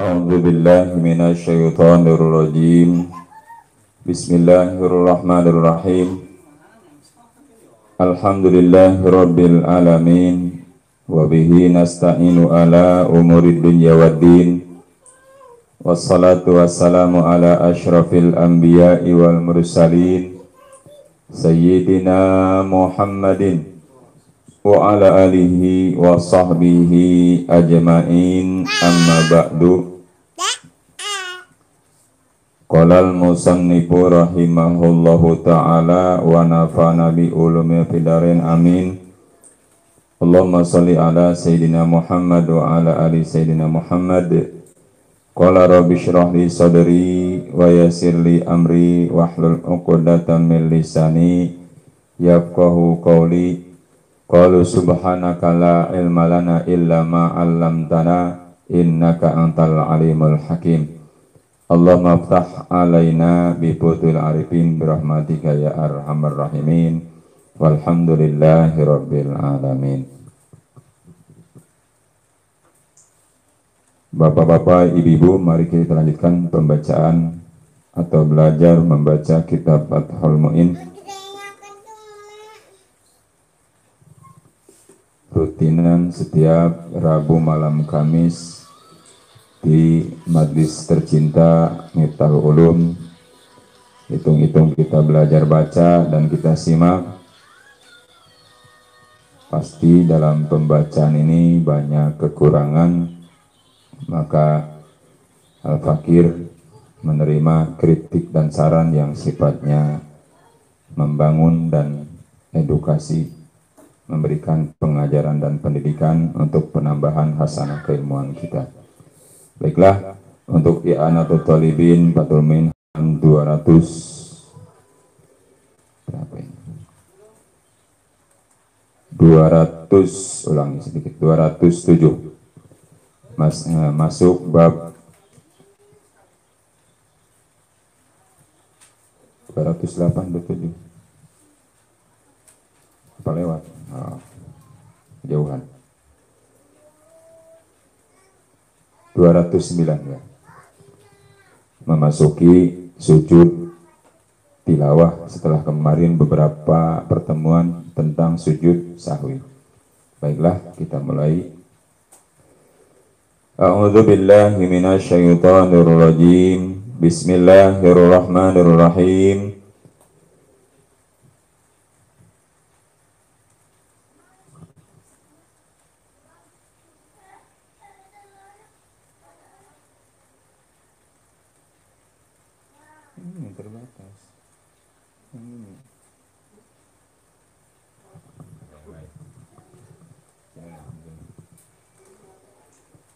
A'udzu billahi minasyaitonir rajim. Bismillahirrahmanirrahim. Alhamdulillahirabbil alamin wa bihi nasta'inu ala umurid dunya waddin. Wassalatu wassalamu ala asyrafil anbiya'i wal mursalin sayyidina Muhammadin wa ala alihi wa sahbihi ajma'in, amma ba'du. Qalal musannifu rahimahullahu ta'ala wa nafa'na bi ulumi fidarin amin. Allahumma salli ala sayyidina Muhammad wa ala ali sayyidina Muhammad. Qala rabbi shrah li sadri wa yassir li amri wahlul 'uqdatam min lisani yafqahu qawli. Qalu subhanaka la ilma lana illa ma 'allamtana innaka antal alimul hakim. Allahumma aftah alaina bi futuhil arifin birahmatika ya arhamar rahimin. Walhamdulillahi rabbil alamin. Bapak-bapak, ibu-ibu, mari kita lanjutkan pembacaan atau belajar membaca kitab Fathul Mu'in. Rutinan setiap Rabu malam Kamis di Majlis Tercinta Miftahul Ulum. Hitung-hitung kita belajar baca dan kita simak. Pasti dalam pembacaan ini banyak kekurangan, maka Al-Fakir menerima kritik dan saran yang sifatnya membangun dan edukasi, memberikan pengajaran dan pendidikan untuk penambahan hasanah keilmuan kita. Baiklah, untuk i'anatul talibin Fathul Mu'in 200 berapa ini? 200, ulangi sedikit, 207. Masuk bab 208 apa lewat? Jauhan 209 ya. Memasuki sujud tilawah setelah kemarin beberapa pertemuan tentang sujud sahwi. Baiklah, kita mulai. A'udzu billahi minasyaitonir rajim. Bismillahirrahmanirrahim. Terbatas.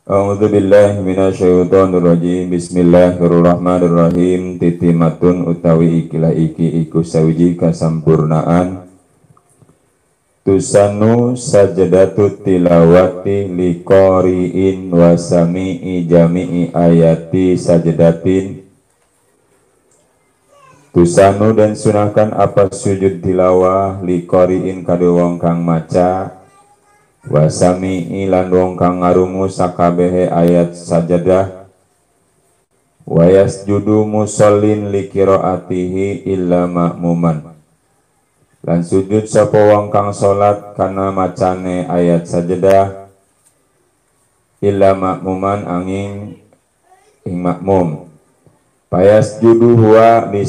A'udzu billahi minasyaitonir rajim. Bismillahirrahmanirrahim. Titimatun utawi ikilah iki iku sawiji kasampurnaan tusanu sajdatu tilawati liqari'in wa sami'i jami'i ayati sajdatin. Tusanu dan sunahkan apa sujud tilawah liqari'in kadua wong kang maca wasami ilan wong kang ngarungu sakabehe ayat sajadah wayasjudu musallin liqiraatihi illa ma'muman lan sujud sapa wong kang salat kana macane ayat sajadah illa ma'muman angin ing makmum. Payasjudu huwa li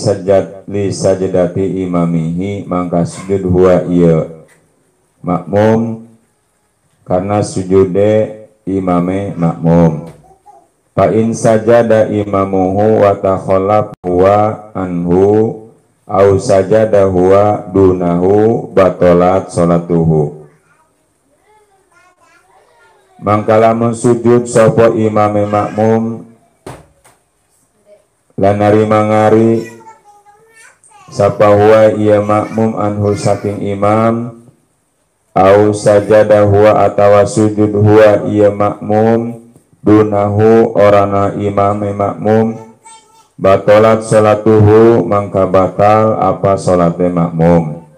sajdati imamihi, mangka sujud huwa iya makmum karena sujude imame makmum. Fa in sajada imamuhu wa takhallaf huwa anhu au sajada huwa dunahu batalat salatuhu. Mangka lamun sujud sapa imame makmum lan narima ngari sapa huwa iya makmum anhu saking imam au sajada huwa atawa sujud huwa iya makmum dunahu orana imame makmum batalat salatuhu mangka batal apa salate makmum.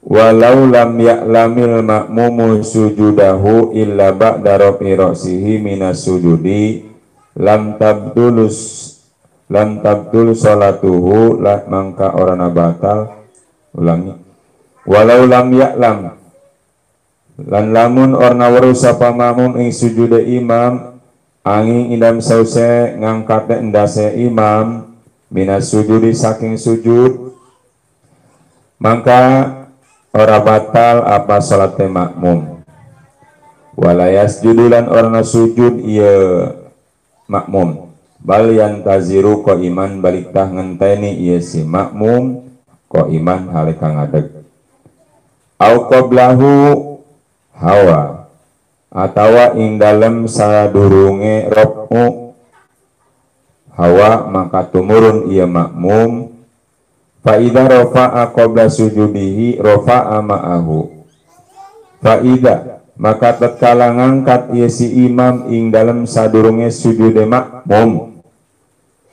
walau lam ya'lamil makmumu sujudahu illa ba'da rafi ra'sihi minas sujudi lam tabdul salatuhu mangka orana batal. Ulangi, walau lam ya'lam lan lamun orna weruh sapa makmum ing sujude imam angin indam sause ngangkat endase imam minas sujudi saking sujud, maka ora batal apa salat makmum. Walayas judulan orna sujud iya makmum, bal yantaziru ko iman balik tah ngenteni iya si makmum ko iman halika ngadeg. Au qablahu hawa atawa ing dalem sadurunge robu hawa maka tumurun iya makmum. Fa'idha rofa'a qabla sujudihi rofa'a ma'ahu. Fa'idha maka tatkala ngangkat ieu si imam ing dalam sadurunge sujude makmum,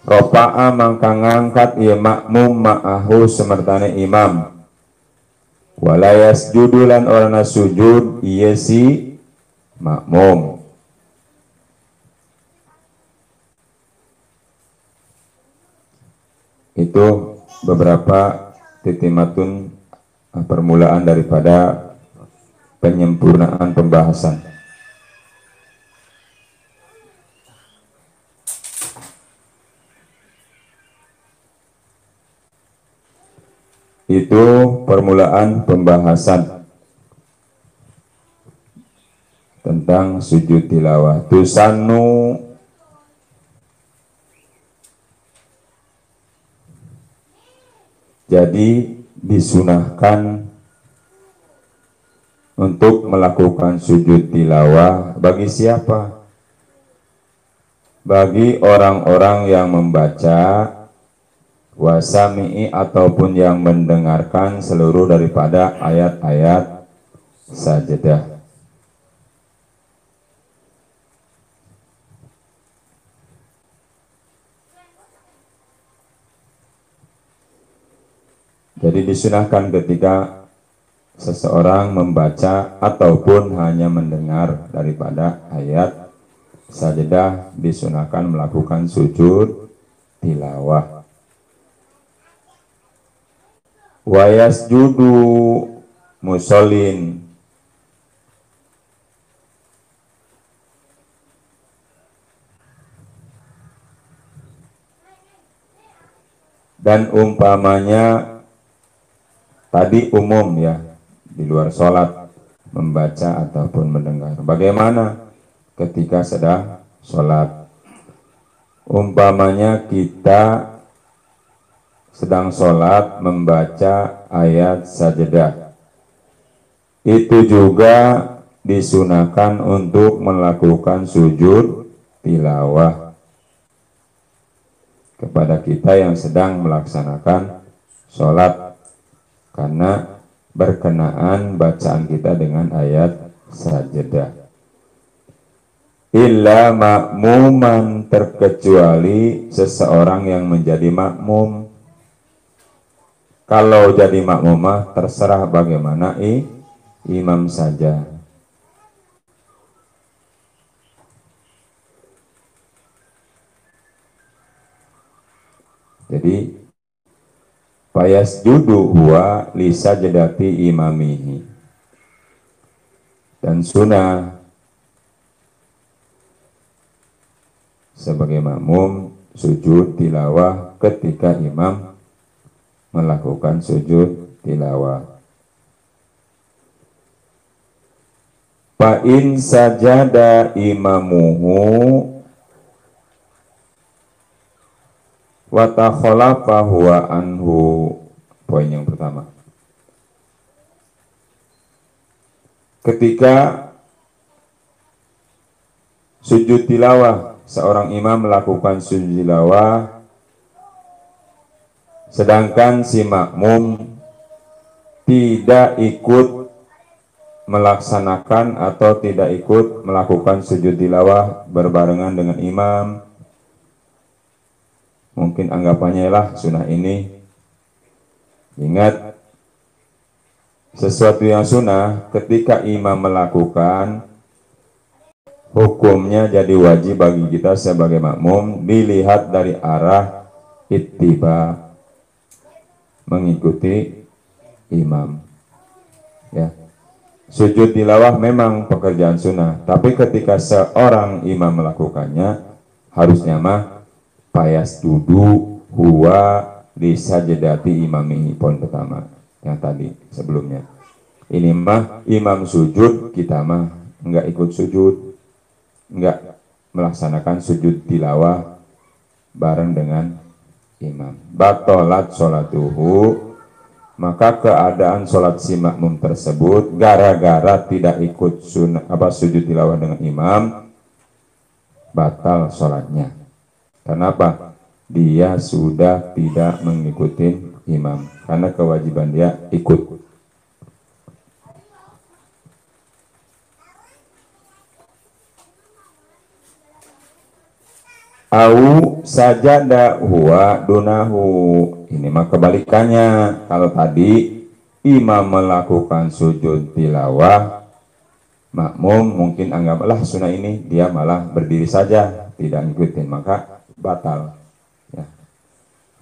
rofa'a mangka ngangkat ieu makmum ma'ahu semertane imam. Walayas judulan orana sujud ieu si makmum. Itu beberapa titimatun permulaan daripada penyempurnaan pembahasan. Itu permulaan pembahasan tentang sujud tilawah. Tusannu jadi disunahkan untuk melakukan sujud tilawah bagi siapa? Bagi orang-orang yang membaca wasami'i ataupun yang mendengarkan seluruh daripada ayat-ayat sajadah. Jadi disunahkan ketika seseorang membaca ataupun hanya mendengar daripada ayat sajadah, disunahkan melakukan sujud tilawah. Wa yasjudu musallin dan umpamanya tadi umum ya, di luar sholat membaca ataupun mendengar. Bagaimana ketika sedang sholat? Umpamanya kita sedang sholat membaca ayat sajadah, itu juga disunahkan untuk melakukan sujud tilawah kepada kita yang sedang melaksanakan sholat, karena berkenaan bacaan kita dengan ayat sajadah. Illa makmuman, terkecuali seseorang yang menjadi makmum. Kalau jadi makmumah terserah bagaimana imam saja. Jadi fayasjudu huwa li sajdati imamihi, dan sunnah sebagai makmum sujud tilawah ketika imam melakukan sujud tilawah. Fa in sajada imamuhu wa takhalafa huwa anhu. Poin yang pertama, ketika sujud tilawah, seorang imam melakukan sujud tilawah sedangkan si makmum tidak ikut melaksanakan atau tidak ikut melakukan sujud tilawah berbarengan dengan imam, mungkin anggapannya lah sunnah ini. Ingat, sesuatu yang sunnah ketika imam melakukan, hukumnya jadi wajib bagi kita sebagai makmum dilihat dari arah ittiba, mengikuti imam. Ya, sujud tilawah memang pekerjaan sunnah, tapi ketika seorang imam melakukannya harusnya mah payas dudu huwa disajadati imamihi, poin pertama yang tadi sebelumnya. Ini mah imam sujud, kita mah enggak ikut sujud, enggak melaksanakan sujud tilawah bareng dengan imam. Batolat sholatuhu, maka keadaan sholat si makmum tersebut gara-gara tidak ikut sujud tilawah dengan imam, batal sholatnya. Kenapa? Dia sudah tidak mengikuti imam, karena kewajiban dia ikut. Au sajada huwa dunahu, ini mah kebalikannya. Kalau tadi imam melakukan sujud tilawah, makmum mungkin anggaplah sunnah ini dia malah berdiri saja tidak ngikutin, maka batal ya,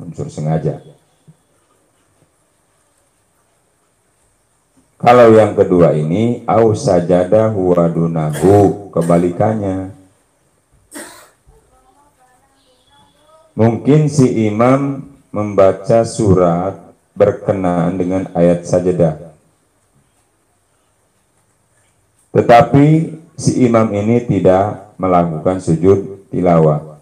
unsur sengaja. Kalau yang kedua ini au sajada huwa dunahu, kebalikannya. Mungkin si imam membaca surat berkenaan dengan ayat sajadah, tetapi si imam ini tidak melakukan sujud tilawah.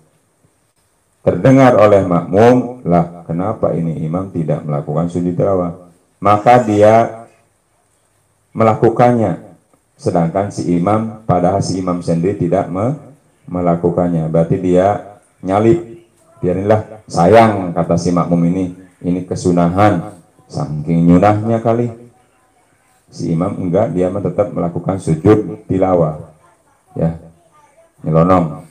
Terdengar oleh makmum, lah kenapa ini imam tidak melakukan sujud tilawah? Maka dia melakukannya, sedangkan si imam, padahal si imam sendiri tidak melakukannya. Berarti dia nyalip. Biarinlah, sayang kata si makmum ini kesunahan, saking nyunahnya kali. Si imam enggak, dia tetap melakukan sujud tilawah, ya, nyelonong.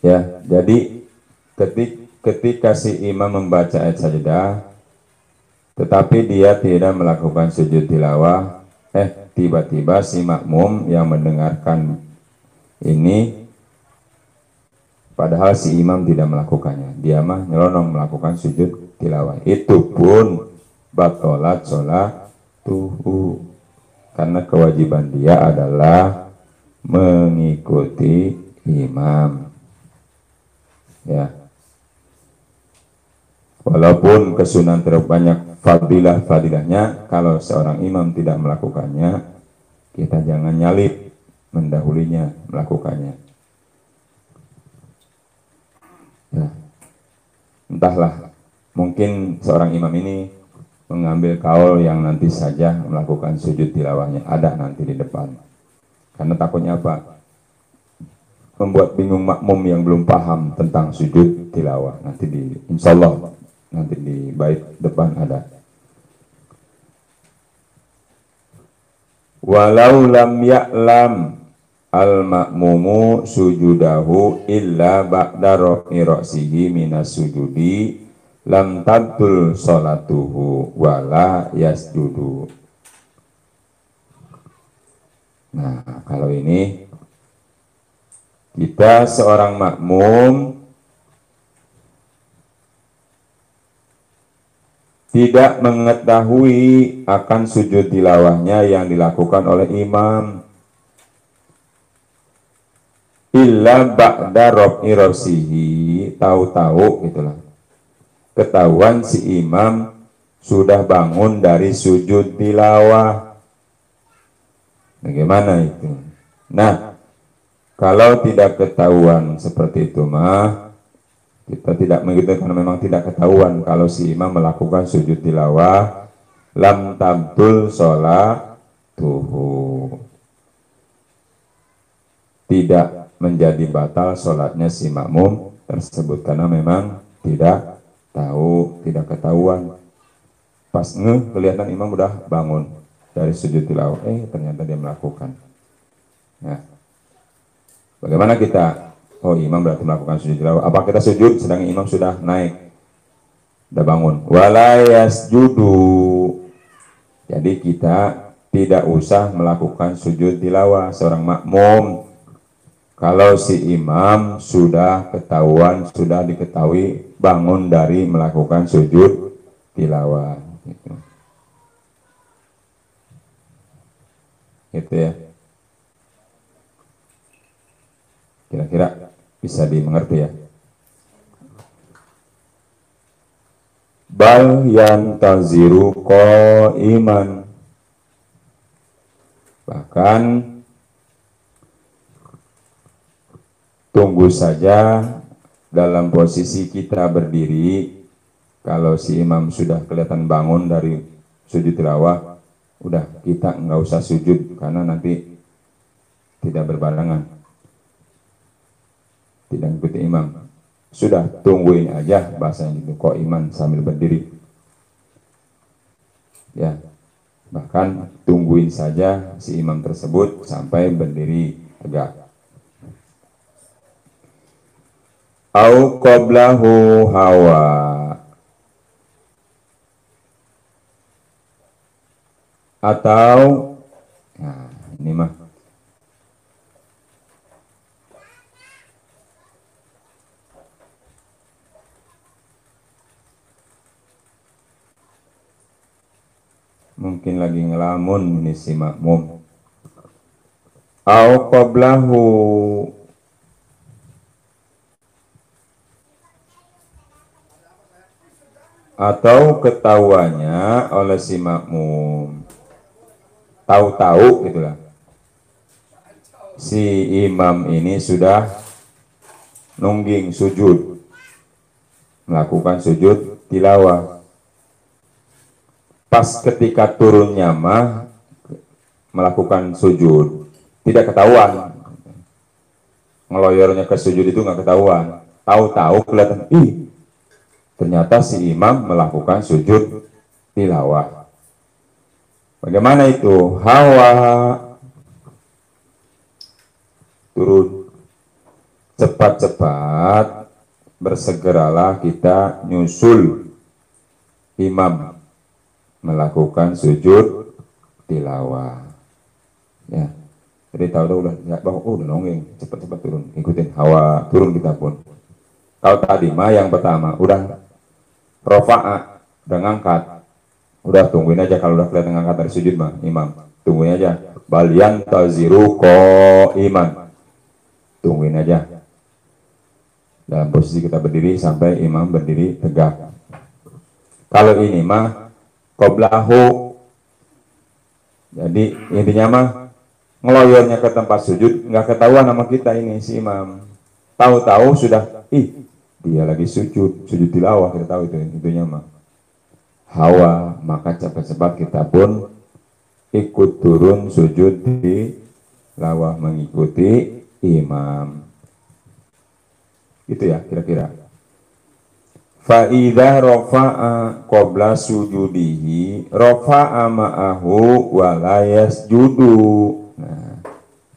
Ya, jadi ketika si imam membaca ayat sajadah, tetapi dia tidak melakukan sujud tilawah, tiba-tiba si makmum yang mendengarkan ini, padahal si imam tidak melakukannya, dia mah nyelonong melakukan sujud tilawah, itu pun batolat sholatuhu, karena kewajiban dia adalah mengikuti imam. Ya, walaupun kesunahan terbanyak fadilahnya, kalau seorang imam tidak melakukannya, kita jangan nyalip mendahulinya melakukannya. Ya, entahlah, mungkin seorang imam ini mengambil kaul yang nanti saja melakukan sujud tilawahnya ada nanti di depan, karena takutnya apa? Membuat bingung makmum yang belum paham tentang sujud tilawah. Nanti insya Allah nanti di bait depan ada. Walau lam ya'lam al makmumu sujudahu illa ba'da rafi ra'sihi minas sujudi lam tabtul sholatuhu wala yasjudu. Nah, kalau ini kita seorang makmum tidak mengetahui akan sujud tilawahnya yang dilakukan oleh imam, illa ba'da rafi ra'sihi, tahu-tahu itulah, ketahuan si imam sudah bangun dari sujud tilawah. Bagaimana itu? Nah, kalau tidak ketahuan seperti itu mah, kita tidak mengikuti, karena memang tidak ketahuan kalau si imam melakukan sujud tilawah, lam tabtul sholatuhu, tidak menjadi batal sholatnya si makmum tersebut, karena memang tidak tahu, tidak ketahuan. Pas kelihatan imam udah bangun dari sujud tilawah, ternyata dia melakukan. Nah, bagaimana kita? Oh, imam berarti melakukan sujud tilawah. Apa kita sujud sedang imam sudah naik, udah bangun? Walayas judu. Jadi kita tidak usah melakukan sujud tilawah seorang makmum. Kalau si imam sudah ketahuan, sudah diketahui bangun dari melakukan sujud tilawah. Gitu ya. Kira-kira bisa dimengerti ya. Bal yantaziru qaiman. Bahkan tunggu saja dalam posisi kita berdiri. Kalau si imam sudah kelihatan bangun dari sujud tilawah, udah kita nggak usah sujud karena nanti tidak berbarengan, tidak ikuti imam. Sudah tungguin aja, bahasanya gitu, kok iman sambil berdiri. Ya, bahkan tungguin saja si imam tersebut sampai berdiri tegak. Au qablahu hawa. Atau, nah ini mah mungkin lagi ngelamun ini si makmum. Au qablahu, atau ketahuannya oleh si makmum, tahu-tahu gitulah, si imam ini sudah nungging sujud, melakukan sujud tilawah. Pas ketika turunnya mah melakukan sujud, tidak ketahuan, ngeloyornya ke sujud itu nggak ketahuan, tahu-tahu kelihatan, ternyata si imam melakukan sujud tilawah. Bagaimana itu? Hawa, turun. Cepat-cepat bersegeralah kita nyusul imam melakukan sujud tilawah. Ya, jadi tahu udah udah nongeng, cepat-cepat turun, ikutin hawa, turun kita pun. Kalau tadi mah yang pertama udah rofa'a, udah ngangkat, udah tungguin aja. Kalau udah kelihatan ngangkat dari sujud mah imam, tungguin aja. Balian taziru qaiman, tungguin aja dalam posisi kita berdiri sampai imam berdiri tegak. Kalau ini mah qoblahu, jadi intinya mah ngeloyornya ke tempat sujud, nggak ketahuan sama kita ini si imam. Tahu-tahu sudah, dia lagi sujud tilawah, kita tahu itu intinya mah hawa, maka cepat-cepat kita pun ikut turun sujud tilawah mengikuti imam. Gitu ya kira-kira. Fa'idha rofa'a qabla sujudihi rofa'a ma'ahu walayas judu. Nah,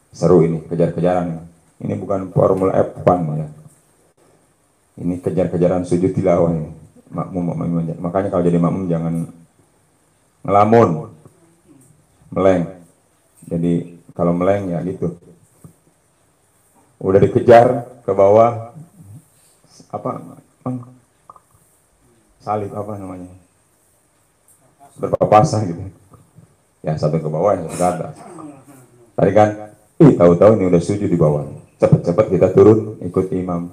seru ini, kejar-kejaran. Ini bukan formula F1 ya. Ini kejar-kejaran sujud tilawah ini. Makmum. Makanya kalau jadi makmum jangan ngelamun, meleng. Jadi kalau meleng ya gitu. Udah dikejar ke bawah, salib apa namanya, berpapasan gitu ya, satu ke bawah yang ke atas. Tadi kan tahu-tahu ini udah sujud di bawah, cepat-cepat kita turun ikut imam.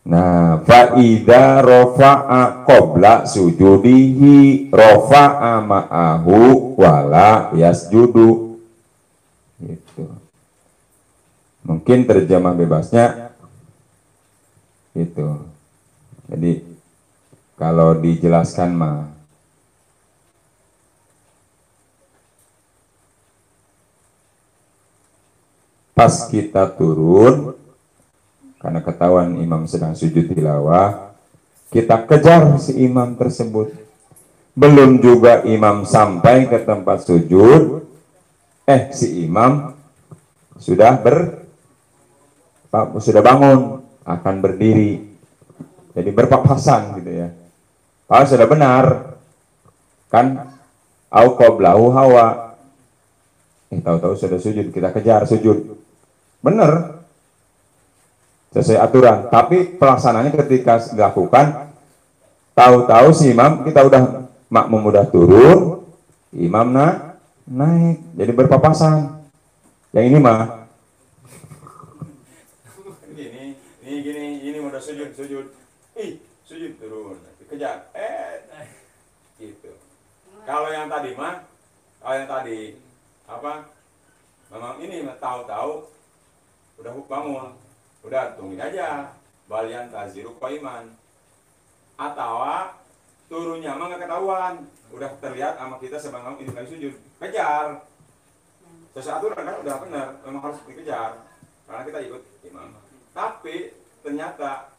Nah, fa'idha rofa'a qabla sujudihi rofa'a ma'ahu wala yasjudu. Gitu. Mungkin terjemah bebasnya itu. Jadi kalau dijelaskan mah pas kita turun karena ketahuan imam sedang sujud tilawah, kita kejar si imam tersebut. belum juga imam sampai ke tempat sujud, si imam sudah bangun, akan berdiri. Jadi berpapasan gitu ya. Kalau sudah benar, kan au qablahu hawa. Tahu-tahu sudah sujud, kita kejar sujud. Benar. Sesuai aturan. Tapi pelaksanaannya ketika dilakukan, tahu-tahu si imam, kita udah makmum udah turun, imam naik. Jadi berpapasan. Yang ini mah gini udah sujud. Sujud turun, kejar. Gitu. Kalau yang tadi memang ini tahu-tahu udah bangun, udah tungguin aja balian taziru qaiman, atau turunnya mah nggak ketahuan, udah terlihat sama kita sebelum ini lagi sujud, kejar. Sesuai aturan kan udah benar, memang harus dikejar karena kita ikut imam. Tapi ternyata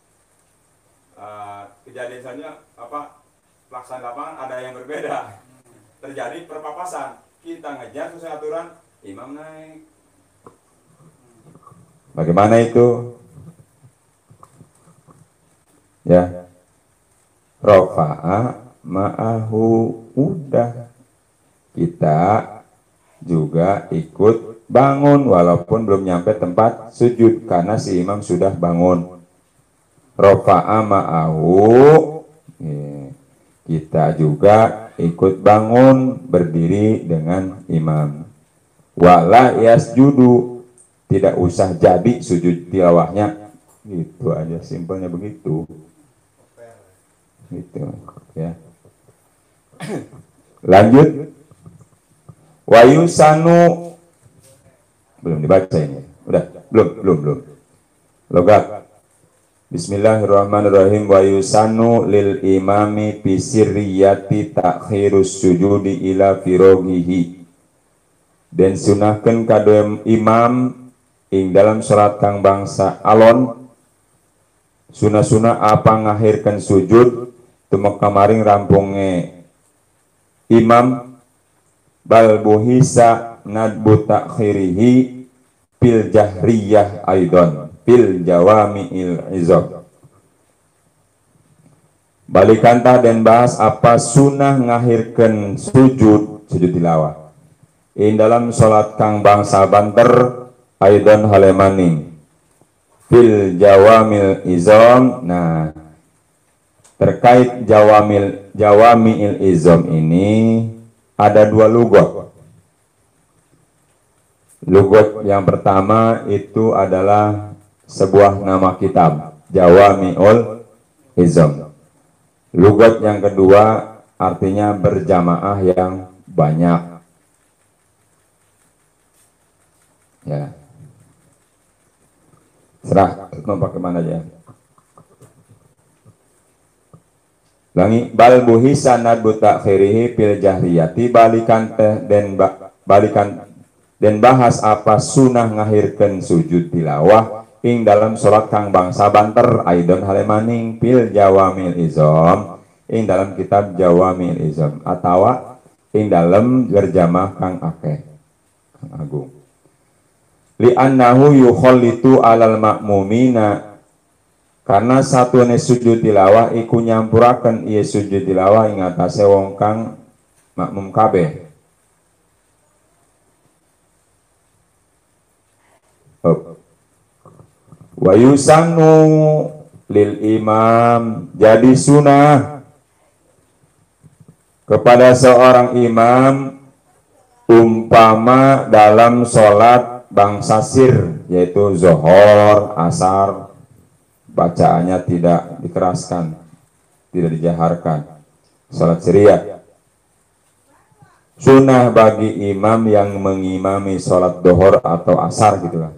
kejadian saja pelaksanaan lapangan ada yang berbeda, terjadi perpapasan, kita ngejar sesuai aturan, imam naik. Bagaimana itu? Ya, rofa'a ma'ahu, udah kita juga ikut bangun walaupun belum nyampe tempat sujud karena si imam sudah bangun. Rofa'a ma'ahu, kita juga ikut bangun berdiri dengan imam. Wala yasjudu, tidak usah jadi sujud tilawahnya, gitu aja, simpelnya begitu. Gitu ya. Lanjut. Wayusanu, belum dibaca ini. Udah, belum. Logat. Bismillahirrahmanirrahim. Wayusanu lil imami bisirriyati takhirus sujudi ila firoghihi. Dan sunahkan kadue imam ing dalam salat kang bangsa alon, sunah apa ngahirkan sujud tumek kamaring rampungnya imam, bal buhisa nadbu takhirihi pil jahriyah aidon pil jawami'il izam. Balikantah dan bahas apa sunah ngahirkan sujud tilawah ing dalam salat kang bangsa banter aidon halemaning fil jawamil izam. Nah, terkait jawami'il izam ini ada dua lugot. Lugot yang pertama itu adalah sebuah nama kitab, Jawami'ul Izam. Lugot yang kedua artinya berjamaah yang banyak. Ya. Serah mau pakai mana aja. Langi bal buhisa nadbu takhirihi pil jahriyati, balikan dan bahas apa sunah ngahirkan sujud tilawah ing dalam sholat kang bangsa banter aidon halemaning pil jawamil izam, ing dalam kitab jawamil izam, atawa ing dalam gerjamah kang akeh kang agung. Li'annahu yukhallitu alal ma'mumina, karena satuane sujud tilawah iku nyampuraken ieu sujud tilawah ing atase wong kang makmum kabeh. Wa yusannu lil imam, jadi sunah kepada seorang imam umpama dalam sholat bangsa sir, yaitu zuhur, asar, bacaannya tidak dikeraskan, tidak dijaharkan, sholat siriyah. Sunnah bagi imam yang mengimami sholat zuhur atau asar gitu lah.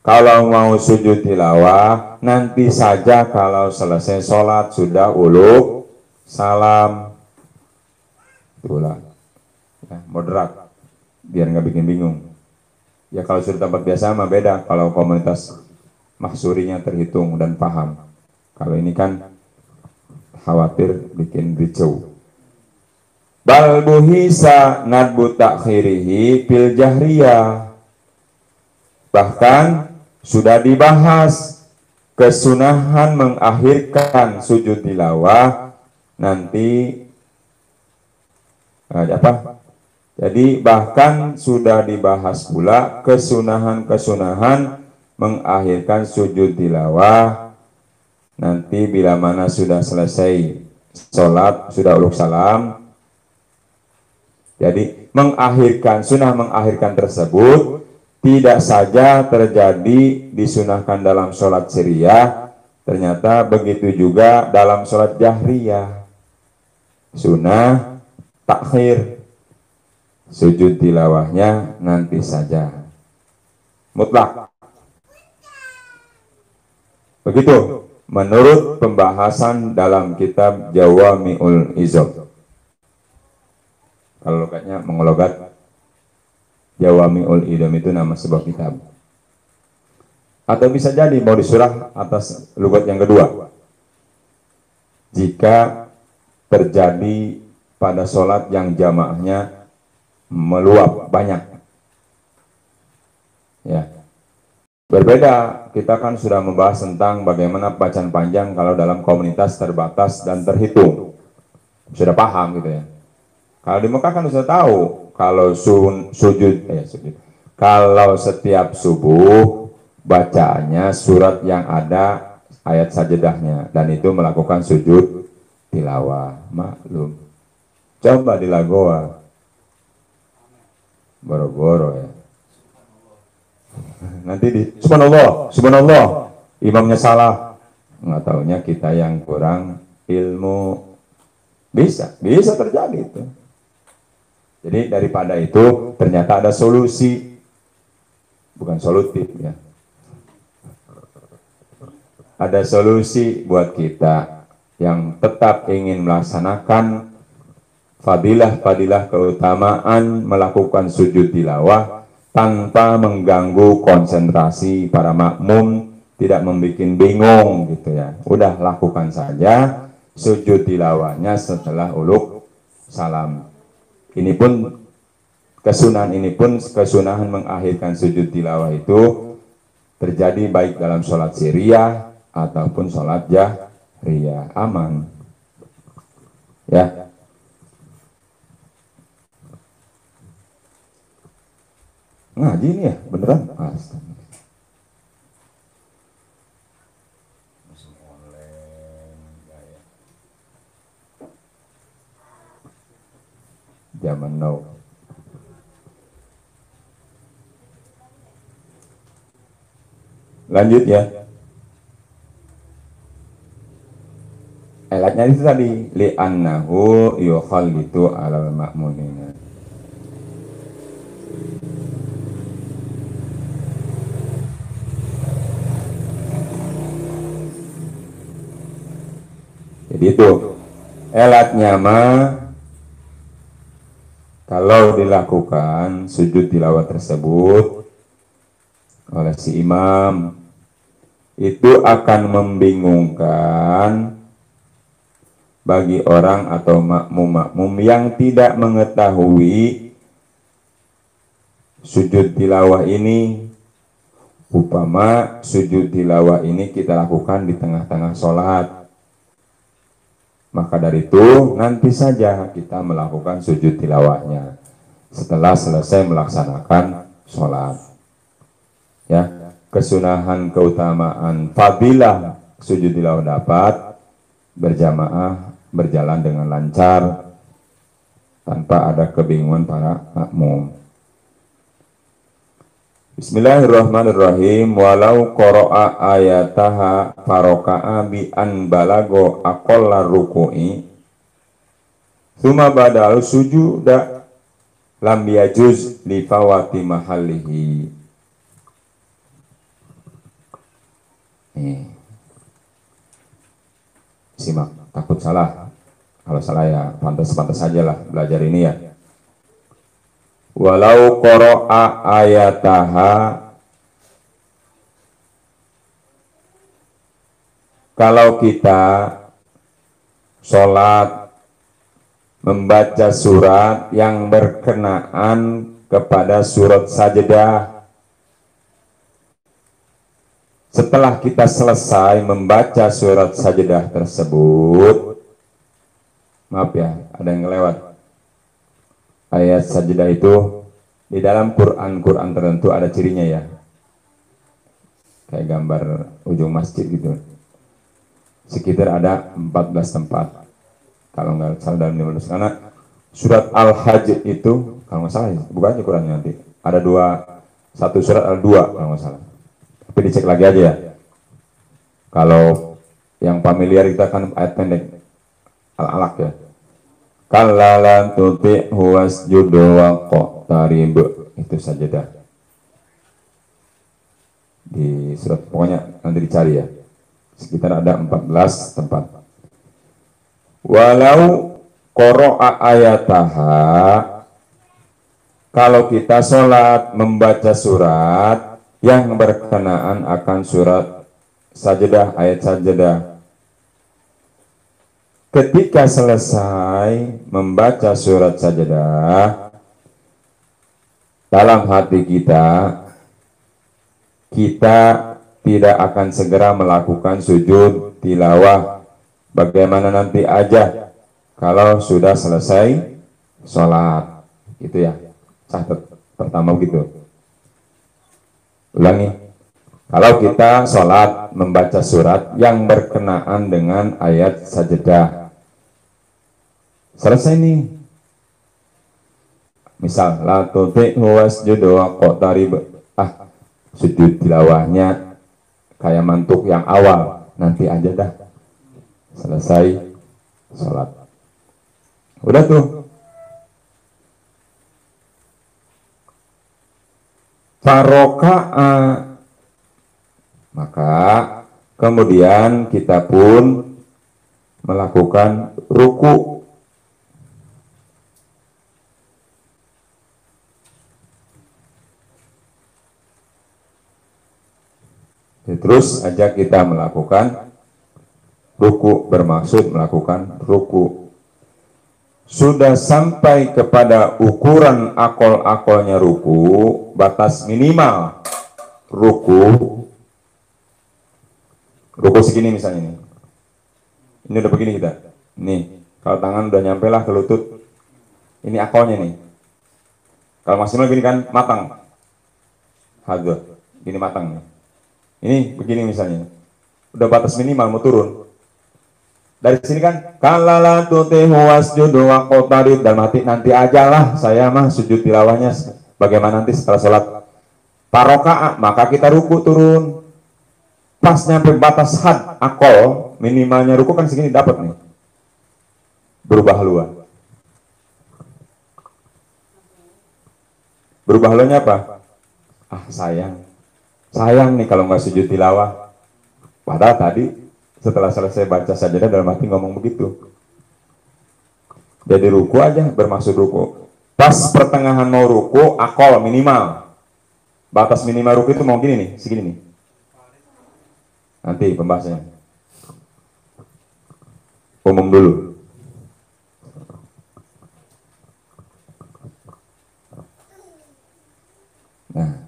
Kalau mau sujud tilawah, nanti saja kalau selesai sholat sudah uluk salam. Itulah ya, moderat, biar nggak bikin bingung. Ya kalau sudah tempat biasa mah beda, kalau komunitas mahsurinya terhitung dan paham. Kalau ini kan khawatir bikin ricau. Bal buhisa nadbu takhirihi fil jahriyah. Bahkan sudah dibahas kesunahan mengakhirkan sujud tilawah nanti apa? Jadi bahkan sudah dibahas pula kesunahan-kesunahan mengakhirkan sujud tilawah nanti bila mana sudah selesai sholat, sudah uluk salam. Jadi sunnah mengakhirkan tersebut tidak saja terjadi disunahkan dalam sholat sirriyah, ternyata begitu juga dalam sholat jahriyah. Sunnah takhir sujud tilawahnya nanti saja, mutlak. Begitu menurut pembahasan dalam kitab Jawami'ul Izab. Kalau logatnya mengelogat Jawami'ul Idham itu nama sebuah kitab. Atau bisa jadi mau disurah atas logat yang kedua. Jika terjadi pada sholat yang jamaahnya meluap banyak. Ya. Berbeda, kita kan sudah membahas tentang bagaimana bacaan panjang kalau dalam komunitas terbatas dan terhitung. Sudah paham gitu ya. Kalau di Mekah kan sudah tahu kalau sujud. Kalau setiap subuh bacaannya surat yang ada ayat sajadahnya dan itu melakukan sujud tilawah. Maklum. Coba di Lagoa. Boro-boro ya. Nanti di subhanallah, subhanallah. Imamnya salah. Nggak taunya kita yang kurang ilmu. Bisa terjadi itu. Jadi daripada itu ternyata ada solusi, bukan solutif ya. Ada solusi buat kita yang tetap ingin melaksanakan fadilah-fadilah keutamaan melakukan sujud tilawah tanpa mengganggu konsentrasi para makmum, tidak membuat bingung gitu ya. Udah lakukan saja sujud tilawahnya setelah uluk salam. Ini pun kesunahan mengakhirkan sujud tilawah itu terjadi baik dalam sholat sirriyah ataupun sholat jahriyah, aman. Ya. Ngaji ini ya, beneran? Astaga. Zaman now. Lanjut ya. Ayatnya itu tadi li'annahu yukhallitu 'alal ma'munina. Jadi itu elatnya mah kalau dilakukan sujud tilawah tersebut oleh si imam itu akan membingungkan bagi orang atau makmum-makmum yang tidak mengetahui sujud tilawah ini. Upama sujud tilawah ini kita lakukan di tengah-tengah sholat, maka dari itu nanti saja kita melakukan sujud tilawahnya setelah selesai melaksanakan sholat. Ya, kesunahan keutamaan fadilah sujud tilawah dapat berjamaah berjalan dengan lancar tanpa ada kebingungan para makmum. Bismillahirrahmanirrahim. Walau qara'a ayataha faroka'a bi an balago aqalla ruku'i thumma badal sujuda lam yajuz li fawati mahallihi. Simak, takut salah. Kalau salah ya pantas-pantas saja lah belajar ini ya. Walau qara'a ayataha, kalau kita sholat membaca surat yang berkenaan kepada surat Sajdah. Setelah kita selesai membaca surat Sajdah tersebut, maaf ya, ada yang lewat. Ayat Sajdah itu di dalam Quran tertentu ada cirinya ya. Kayak gambar ujung masjid gitu. Sekitar ada 14 tempat. Kalau nggak salah dalam 15, karena surat Al-Hajj itu, kalau nggak salah, buka aja Qurannya nanti. Ada satu surat ada 2 kalau nggak salah. Tapi dicek lagi aja ya. Kalau yang familiar kita kan ayat pendek Al-Alaq ya. Kallala tuti'hu wasjud waqtarib, itu Sajdah. Di surat, pokoknya nanti dicari ya. Sekitar ada 14 tempat. Walau qara'a ayataha, kalau kita sholat membaca surat yang berkenaan akan surat Sajdah, ayat Sajdah. Ketika selesai membaca surat Sajdah, dalam hati kita tidak akan segera melakukan sujud tilawah. Bagaimana nanti aja kalau sudah selesai sholat, gitu ya. Catat pertama begitu. Ulangi. Kalau kita sholat membaca surat yang berkenaan dengan ayat Sajdah, selesai nih. Misal, la tuti'hu wasjud waqtarib. Sujud tilawahnya kayak mantuk yang awal, nanti aja dah. Selesai sholat. Udah tuh. Faroka'a, maka kemudian kita pun melakukan ruku. Terus aja kita melakukan ruku, bermaksud melakukan ruku. Sudah sampai kepada ukuran akol-akolnya ruku, batas minimal ruku segini misalnya nih. Ini udah begini kita. Nih, kalau tangan udah nyampe lah ke lutut. Ini akolnya nih. Kalau maksimal gini kan matang. Hadir, gini matang nih. Ini begini misalnya. Udah batas minimal mau turun. Dari sini kan kallala tuti'hu wasjud waqtarib, dan nanti aja lah saya mah sujud tilawahnya bagaimana nanti setelah sholat. Paroka'a, maka kita ruku turun. Pas nyampe batas had akol, minimalnya ruku kan segini dapat nih. Berubah haluan. Berubah haluannya apa? Sayang nih kalau nggak sujud tilawah. Padahal tadi setelah selesai baca Sajdah dalam hati ngomong begitu. Jadi ruku aja, bermaksud ruku. Pas pertengahan mau ruku, akol minimal. Batas minimal ruku itu mau gini nih, segini nih. Nanti pembahasannya. Umum dulu. Nah,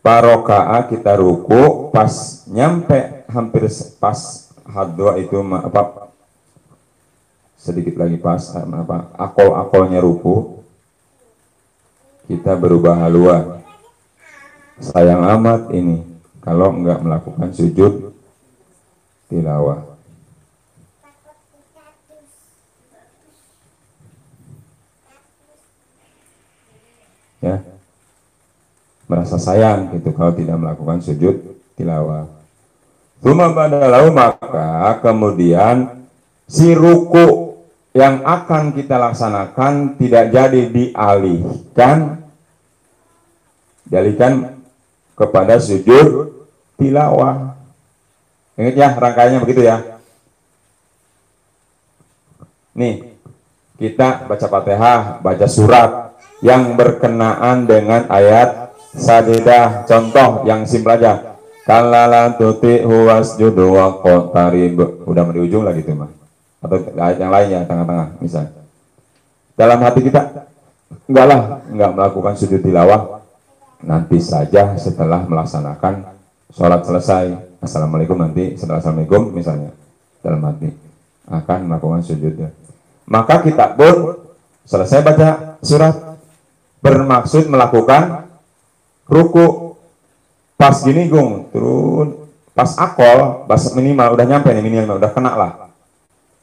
paroka'a kita ruku, pas nyampe hampir pas hadwa itu sedikit lagi pas akol-akolnya ruku, kita berubah haluan. Sayang amat ini kalau enggak melakukan sujud tilawah. Ya, merasa sayang gitu kalau tidak melakukan sujud tilawah. Tsumma ba'dahu, maka kemudian si ruku yang akan kita laksanakan tidak jadi dialihkan kepada sujud tilawah. Ingat ya rangkaiannya begitu ya. Nih, kita baca Fatihah, baca surat yang berkenaan dengan ayat Sajdah. Contoh yang simpel aja. Kallala tuti'hu wasjud waqtarib. Udah di ujung lagi tuh mah. Atau ayat yang lain ya, tengah-tengah misal. dalam hati kita, enggak melakukan sujud tilawah, nanti saja setelah melaksanakan sholat selesai. Assalamualaikum, nanti setelah assalamualaikum misalnya, dalam hati akan melakukan sujudnya. Maka kita pun selesai baca surat, bermaksud melakukan ruku. Pas gini gung, turun, pas akol, pas minimal udah nyampe nih, minimal udah kena lah,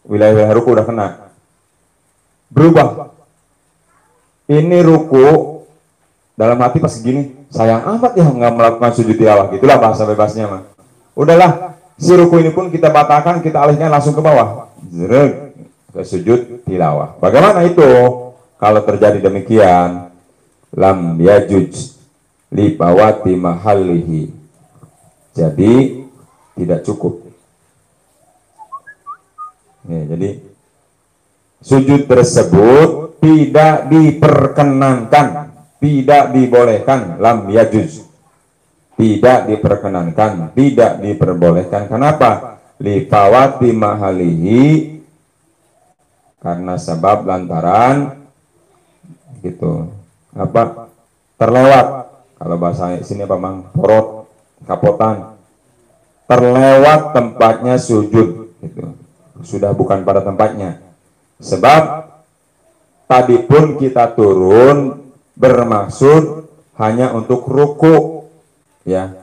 wilayah ruku udah kena, berubah. Ini ruku dalam hati pas gini, sayang amat ya nggak melakukan sujud tilawah, gitulah bahasa bebasnya mah. Udahlah, si ruku ini pun kita batalkan, kita alihkan langsung ke bawah, zrek, ke sujud tilawah. Bagaimana itu kalau terjadi demikian? Lam yajuj li bawati mahallihi, jadi tidak cukup ya, jadi sujud tersebut tidak diperkenankan, tidak dibolehkan. Lam yajuz, tidak diperkenankan, tidak diperbolehkan. Kenapa? Li bawati mahalihi, karena sebab lantaran gitu apa, terlewat. Kalau bahasa sini apa mang, porot, kapotan, terlewat tempatnya sujud, gitu. Sudah bukan pada tempatnya. Sebab tadi pun kita turun bermaksud hanya untuk ruku, ya,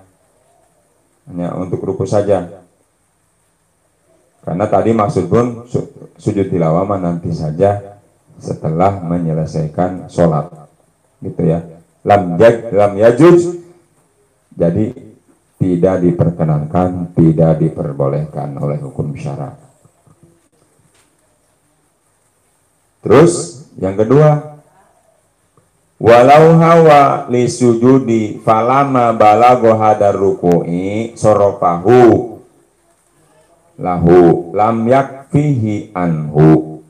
hanya untuk ruku saja. Karena tadi maksud pun sujud tilawah nanti saja setelah menyelesaikan sholat, gitu ya. Lam yajuj, jadi tidak diperkenankan, tidak diperbolehkan oleh hukum syara. Terus yang kedua, walau hawa li sujudi falama balago hadar ruku'i sorofahu lahu lam yakfihi anhu.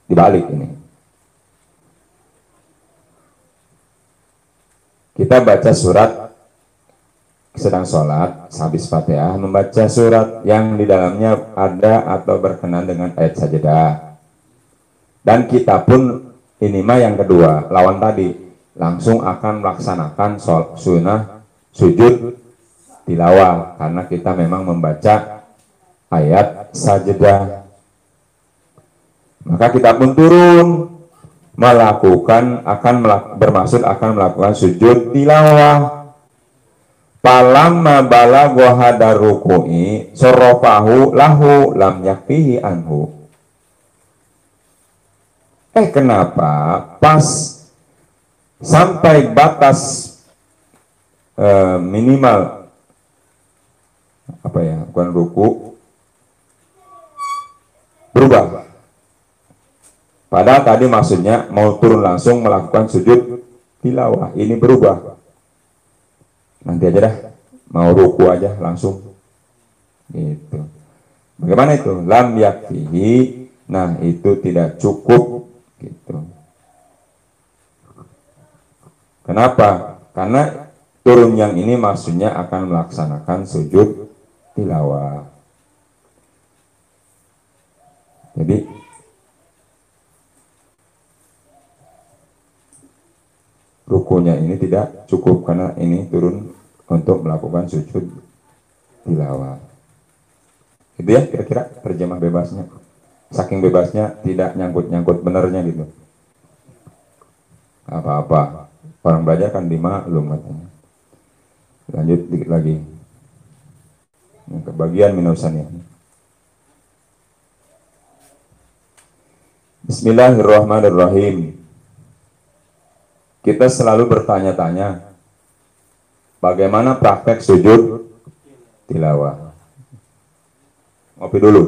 Dibalik ini, kita baca surat sedang sholat, habis Fatihah membaca surat yang di dalamnya ada atau berkenaan dengan ayat sajadah, dan kita pun ini mah yang kedua, lawan tadi, langsung akan melaksanakan sunnah sujud tilawah karena kita memang membaca ayat sajadah. Maka kita pun turun bermaksud akan melakukan sujud tilawah. Palamma balagha hadar ruku'i sorofahu lahu lam yakfihi anhu. Kenapa pas sampai batas minimal apa ya, bukan ruku, berubah? Padahal tadi maksudnya mau turun langsung melakukan sujud tilawah, ini berubah. Nanti aja dah, mau ruku aja langsung. Gitu. Bagaimana itu? Lam yakfihi, nah itu tidak cukup. Gitu. Kenapa? Karena turun yang ini maksudnya akan melaksanakan sujud tilawah. Jadi rukunya ini tidak cukup karena ini turun untuk melakukan sujud tilawah. Itu ya kira-kira terjemah bebasnya. Saking bebasnya tidak nyangkut-nyangkut benernya gitu. Apa-apa. Orang belajar kan dimaklum katanya. Lanjut dikit lagi. Yang kebagian minusannya. Bismillahirrahmanirrahim. Kita selalu bertanya-tanya, bagaimana praktek sujud tilawah? Ngopi dulu.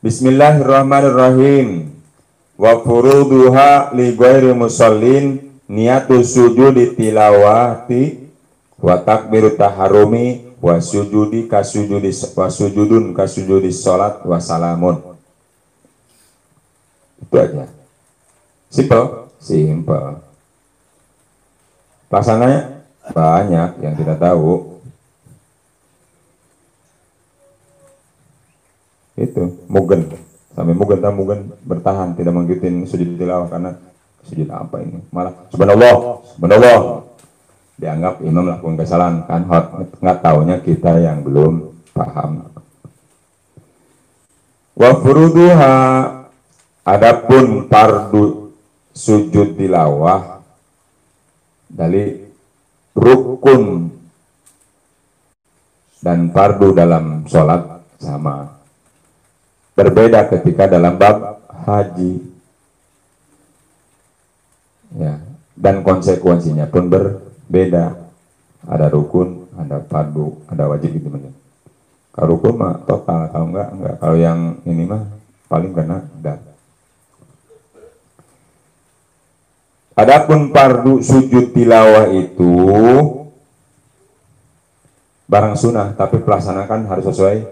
Bismillahirrahmanirrahim. Wa furuduha li ghairi musallin niyatu sujudi tilawati wa takbiru taharumi wa sujudi kasujudi wa sujudun kasujudi salat wa salamun. Itu aja. Simple. Pelaksananya banyak yang kita tahu. Itu mugen sampai mugen bertahan tidak mengikuti sujud tilawah karena sujud apa ini malah subhanallah dianggap imam melakukan kesalahan kan nggak taunya kita yang belum paham. Wa furuduha adapun fardu sujud tilawah dari rukun dan fardu dalam sholat sama. Berbeda ketika dalam bab haji. Ya, dan konsekuensinya pun berbeda. Ada rukun, ada fardu, ada wajib gitu benar. Kalau rukun mah total, kalau enggak. Kalau yang ini mah paling kena enggak. Adapun fardu sujud tilawah itu barang sunnah, tapi pelaksanakan harus sesuai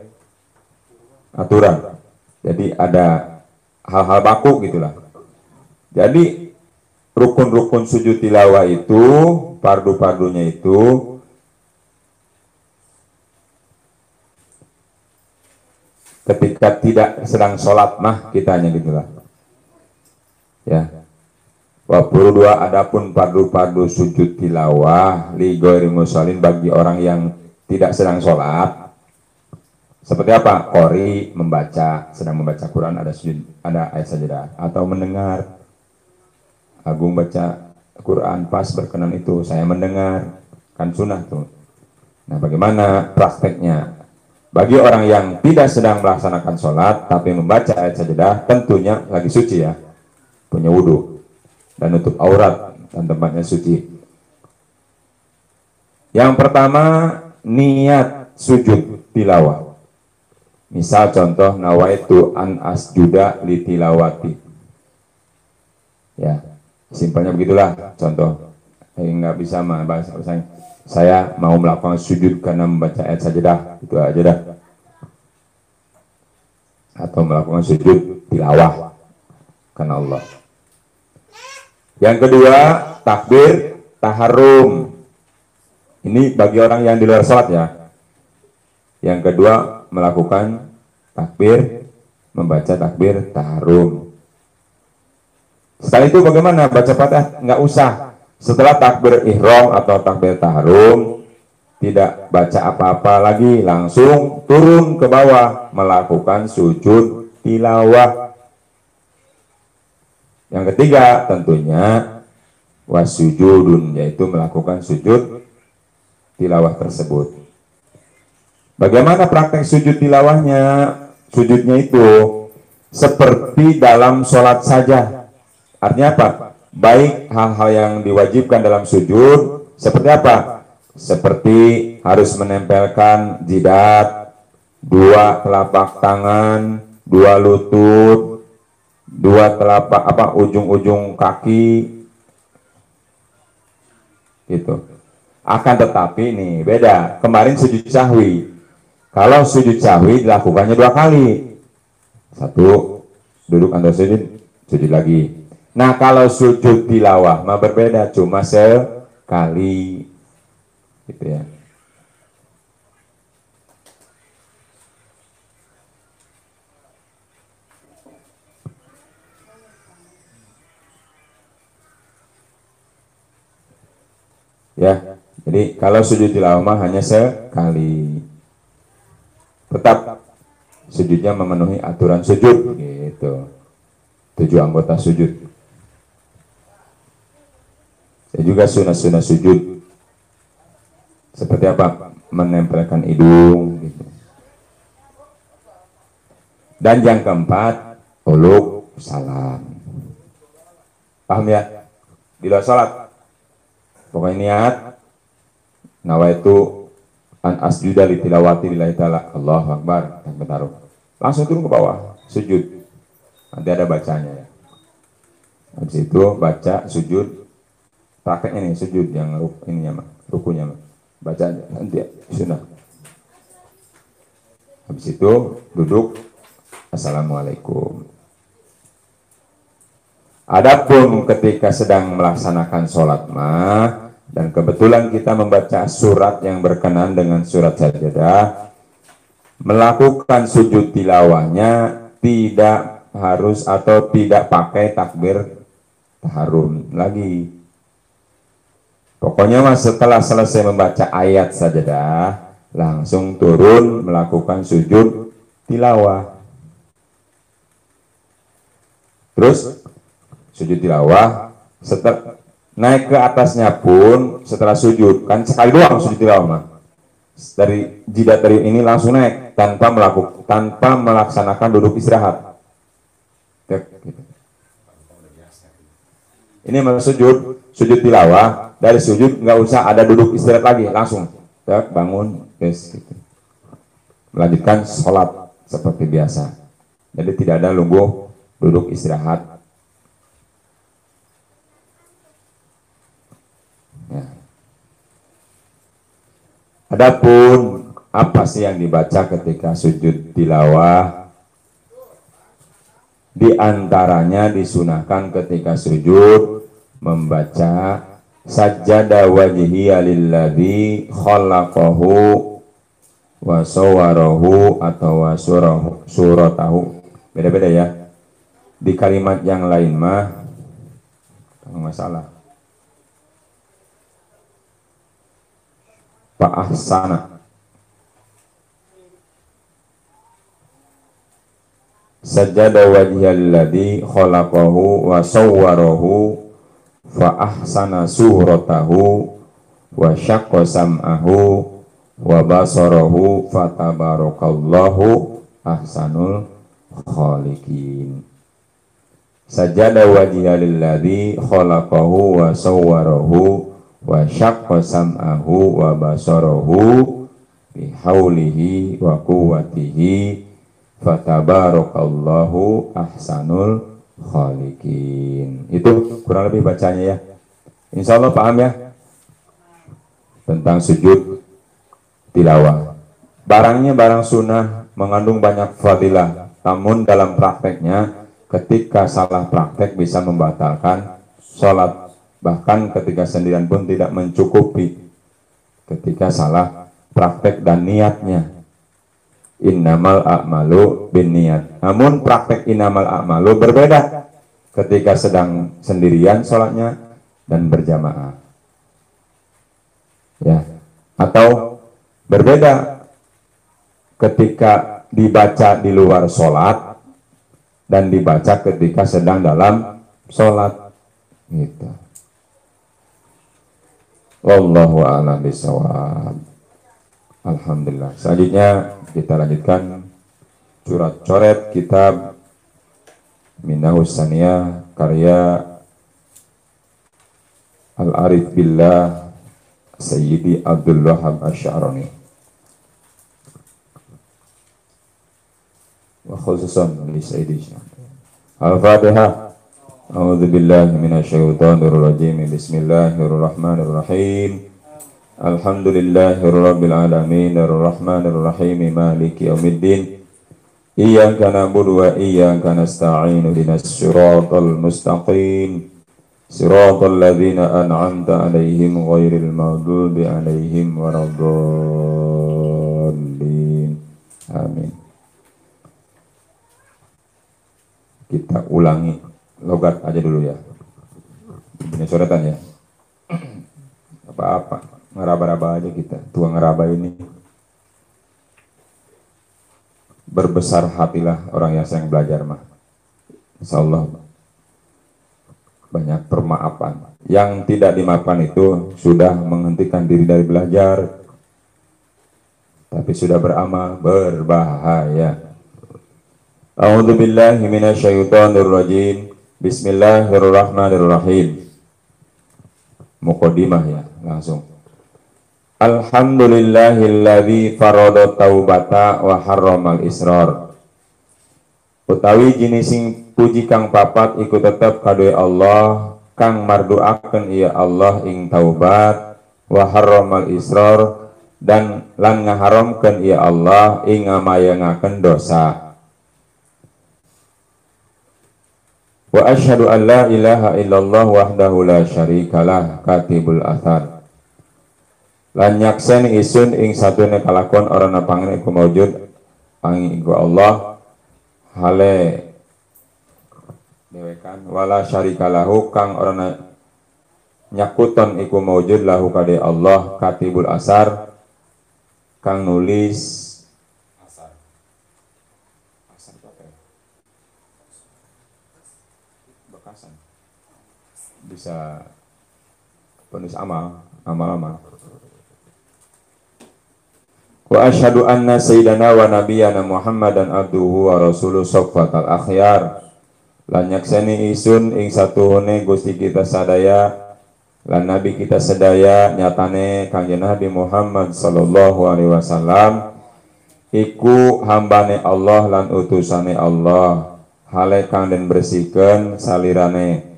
aturan. Jadi ada hal-hal baku gitulah. Jadi rukun-rukun sujud tilawah itu, fardu-fardunya itu ketika tidak sedang sholat mah kitanya gitulah. Ya. Wa dua adapun fardu-fardu sujud tilawah li ghairi musallin bagi orang yang tidak sedang sholat. Seperti apa? Qori sedang membaca Quran ada sujud, ada ayat sajadah atau mendengar Agung baca Quran pas berkenan itu saya mendengar kan sunnah tuh. Nah, bagaimana prakteknya? Bagi orang yang tidak sedang melaksanakan sholat tapi membaca ayat sajadah tentunya lagi suci ya, punya wudhu dan nutup aurat dan tempatnya suci. Yang pertama niat sujud tilawah. Misal contoh nawaitu an asjuda li tilawati. Ya, simpelnya begitulah contoh. Nggak bisa mah bahasa saya mau melakukan sujud karena membaca ayat sajadah, itu aja dah. Atau melakukan sujud tilawah karena Allah. Yang kedua, takbir taharum. Ini bagi orang yang di luar sholat ya. Yang kedua, melakukan takbir, membaca takbir taharum. Setelah itu bagaimana? Baca Fatihah? Nggak usah. Setelah takbir ihram atau takbir taharum, tidak baca apa-apa lagi, langsung turun ke bawah, melakukan sujud tilawah. Yang ketiga tentunya wasujudun, yaitu melakukan sujud tilawah tersebut. Bagaimana praktek sujud tilawahnya? Sujudnya itu seperti dalam sholat saja. Artinya apa? Baik hal-hal yang diwajibkan dalam sujud seperti apa? Seperti harus menempelkan jidat, dua telapak tangan, dua lutut, dua telapak ujung-ujung kaki, gitu. Akan tetapi nih beda. Kemarin sujud sahwi. Kalau sujud sahwi dilakukannya 2 kali. 1 duduk antara sujud lagi. Nah kalau sujud tilawah mah berbeda, cuma sekali, gitu ya. Ya, jadi kalau sujud tilawah mah hanya sekali. Tetap sujudnya memenuhi aturan sujud, gitu. 7 anggota sujud. Dan juga sunah-sunah sujud. Seperti apa? Menempelkan hidung, gitu. Dan yang keempat, uluk salam. Paham ya? Di luar salat. Pokoknya niat nawaitu an asjuda li tilawati lillahi ta'ala. Allahu Akbar, yang bertaruh. Langsung turun ke bawah, sujud. Nanti ada bacanya ya. Habis itu baca sujud. Prakteknya nih sujud yang ininya mah, rukunya mah. Baca nanti sunnah. Habis itu duduk. Assalamualaikum. Adapun ketika sedang melaksanakan sholat mah dan kebetulan kita membaca surat yang berkenaan dengan surat sajadah, Melakukan sujud tilawahnya tidak harus atau tidak pakai takbir taharum lagi. Pokoknya mas setelah selesai membaca ayat sajadah, langsung turun melakukan sujud tilawah. Terus sujud tilawah, setelah naik ke atasnya pun setelah sujud, kan sekali doang sujud tilawah mah. Dari jidat dari ini langsung naik tanpa melaksanakan duduk istirahat. Ini sujud tilawah, dari sujud nggak usah ada duduk istirahat lagi, langsung bangun, gitu. Melanjutkan sholat seperti biasa. Jadi tidak ada lungguh duduk istirahat. Ya. Adapun apa sih yang dibaca ketika sujud tilawah? Di antaranya disunahkan ketika sujud membaca sajada wajhiya lilladzi khalaqahu wa sawwarahu atau wa suratahu. Beda-beda ya. Di kalimat yang lain mah enggak masalah. Fa ahsana sajada wajhal ladzi khalaqahu wa sawwarahu fa ahsana suratahu wa syaqqa sam'ahu wa basarahu fatabarakallahu ahsanul khaliqin. Sajada wajhal ladzi khalaqahu wa sawwarahu wa syaqqa sam'ahu wa basarahu bihaulihi wa quwwatihi fatabarakallahu ahsanul khaliqin. Itu kurang lebih bacanya ya. Insya Allah paham ya tentang sujud tilawah. Barangnya barang sunnah, mengandung banyak fadilah, namun dalam prakteknya ketika salah praktek bisa membatalkan sholat. Bahkan ketika sendirian pun tidak mencukupi ketika salah praktek dan niatnya. Innamal a'malu binniyat. Namun praktek innamal a'malu berbeda ketika sedang sendirian sholatnya dan berjamaah. Ya. Atau berbeda ketika dibaca di luar sholat dan dibaca ketika sedang dalam sholat. Gitu. Wallahu a'lam bishawab. Alhamdulillah. Selanjutnya kita lanjutkan surat coret kitab Minahus Saniyah karya Al-Arif Billah Sayyidi Abdul Wahab Asy'arani. Wa khususan li Sayyidi Al-Fatihah. A'udzu billahi minasyaitonir rajim. Bismillahirrahmanirrahim. Alhamdulillahirabbil alamin arrahmanir rahim maliki yaumiddin. Iyyaka na'budu wa iyyaka nasta'in ihdinas siratal mustaqim. Siratal ladzina an'amta 'alaihim ghairil maghdubi 'alaihim waladdallin. Amin. Kita ulangi logat aja dulu ya. Ini soretan ya. Apa-apa. Ngeraba-raba aja kita, tua ngeraba ini. Berbesar hatilah orang yang sayang belajar mah. Insyaallah banyak permaafan. Yang tidak dimaafkan itu sudah menghentikan diri dari belajar, tapi sudah beramal berbahaya. A'udzu billahi minasyaitonir rajim. Bismillahirrahmanirrahim. Muqaddimah ya, langsung. Alhamdulillahilladzi farada taubata wa harramal israr. Utawi jinising puji kang papat iku tetep kadoe Allah kang marduaken iya Allah ing taubat wa harramal israr dan lan ngaharamkeun iya Allah ing ngamayangaken dosa. Wa asyhadu an la ilaha illallah wahdahu la syarikalah katibul athar. Lan nyaksen isun ing satune kalakon orana pangen iku maujud pangi iku Allah hale dewekan wala syarikalahu kang orana nyakuton iku maujud lahu kade Allah katibul asar kang nulis asar itu apa ya? Bekasan bisa penulis amal wa asyhadu anna sayyidana wa nabiyyana Muhammadan abduhu wa rasuluhu safwatal akhyar lan nyakseni isun ing satuhune Gusti kita sadaya lan nabi kita sedaya nyatane Kanjeng Nabi Muhammad sallallahu alaihi wasallam iku hambane Allah lan utusane Allah hale kang den bersihkeun salirane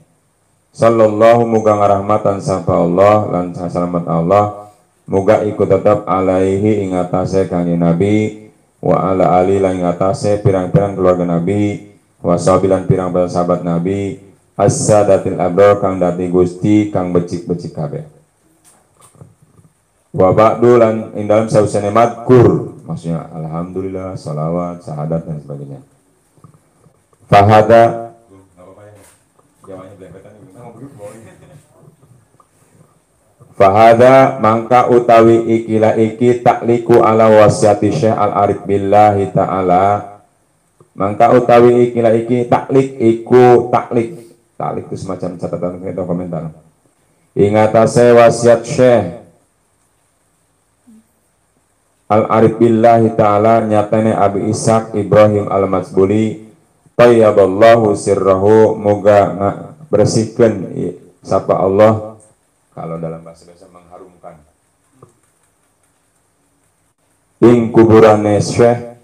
sallallahu muga ngarahmatan sapa Allah lan selamat Allah muga iku tetap alaihi ing atase Kanjeng Nabi wa ala ali lan ing atase pirang-pirang keluarga Nabi wasabilan pirang-pirang sahabat Nabi as-sadatil abrar kang dadi Gusti kang becik-becik kabeh wa ba'du lan ing dalam sausane madkur maksudnya alhamdulillah salawat sahadat dan sebagainya fahada fahada mangka utawi ikilah iki takliku ala wasiati Syekh Al-Arif billahi ta'ala mangka utawi ikilah iki taklik iku taklik itu semacam catatan atau komentar ingatase wasiat Syekh Al-Arif billahi ta'ala nyatane Abi Ishaq Ibrahim Al-Matsbuli tayyaballahu sirrahu moga bersihkan sapa Allah kalau dalam bahasa mengharumkan ing kuburane Syekh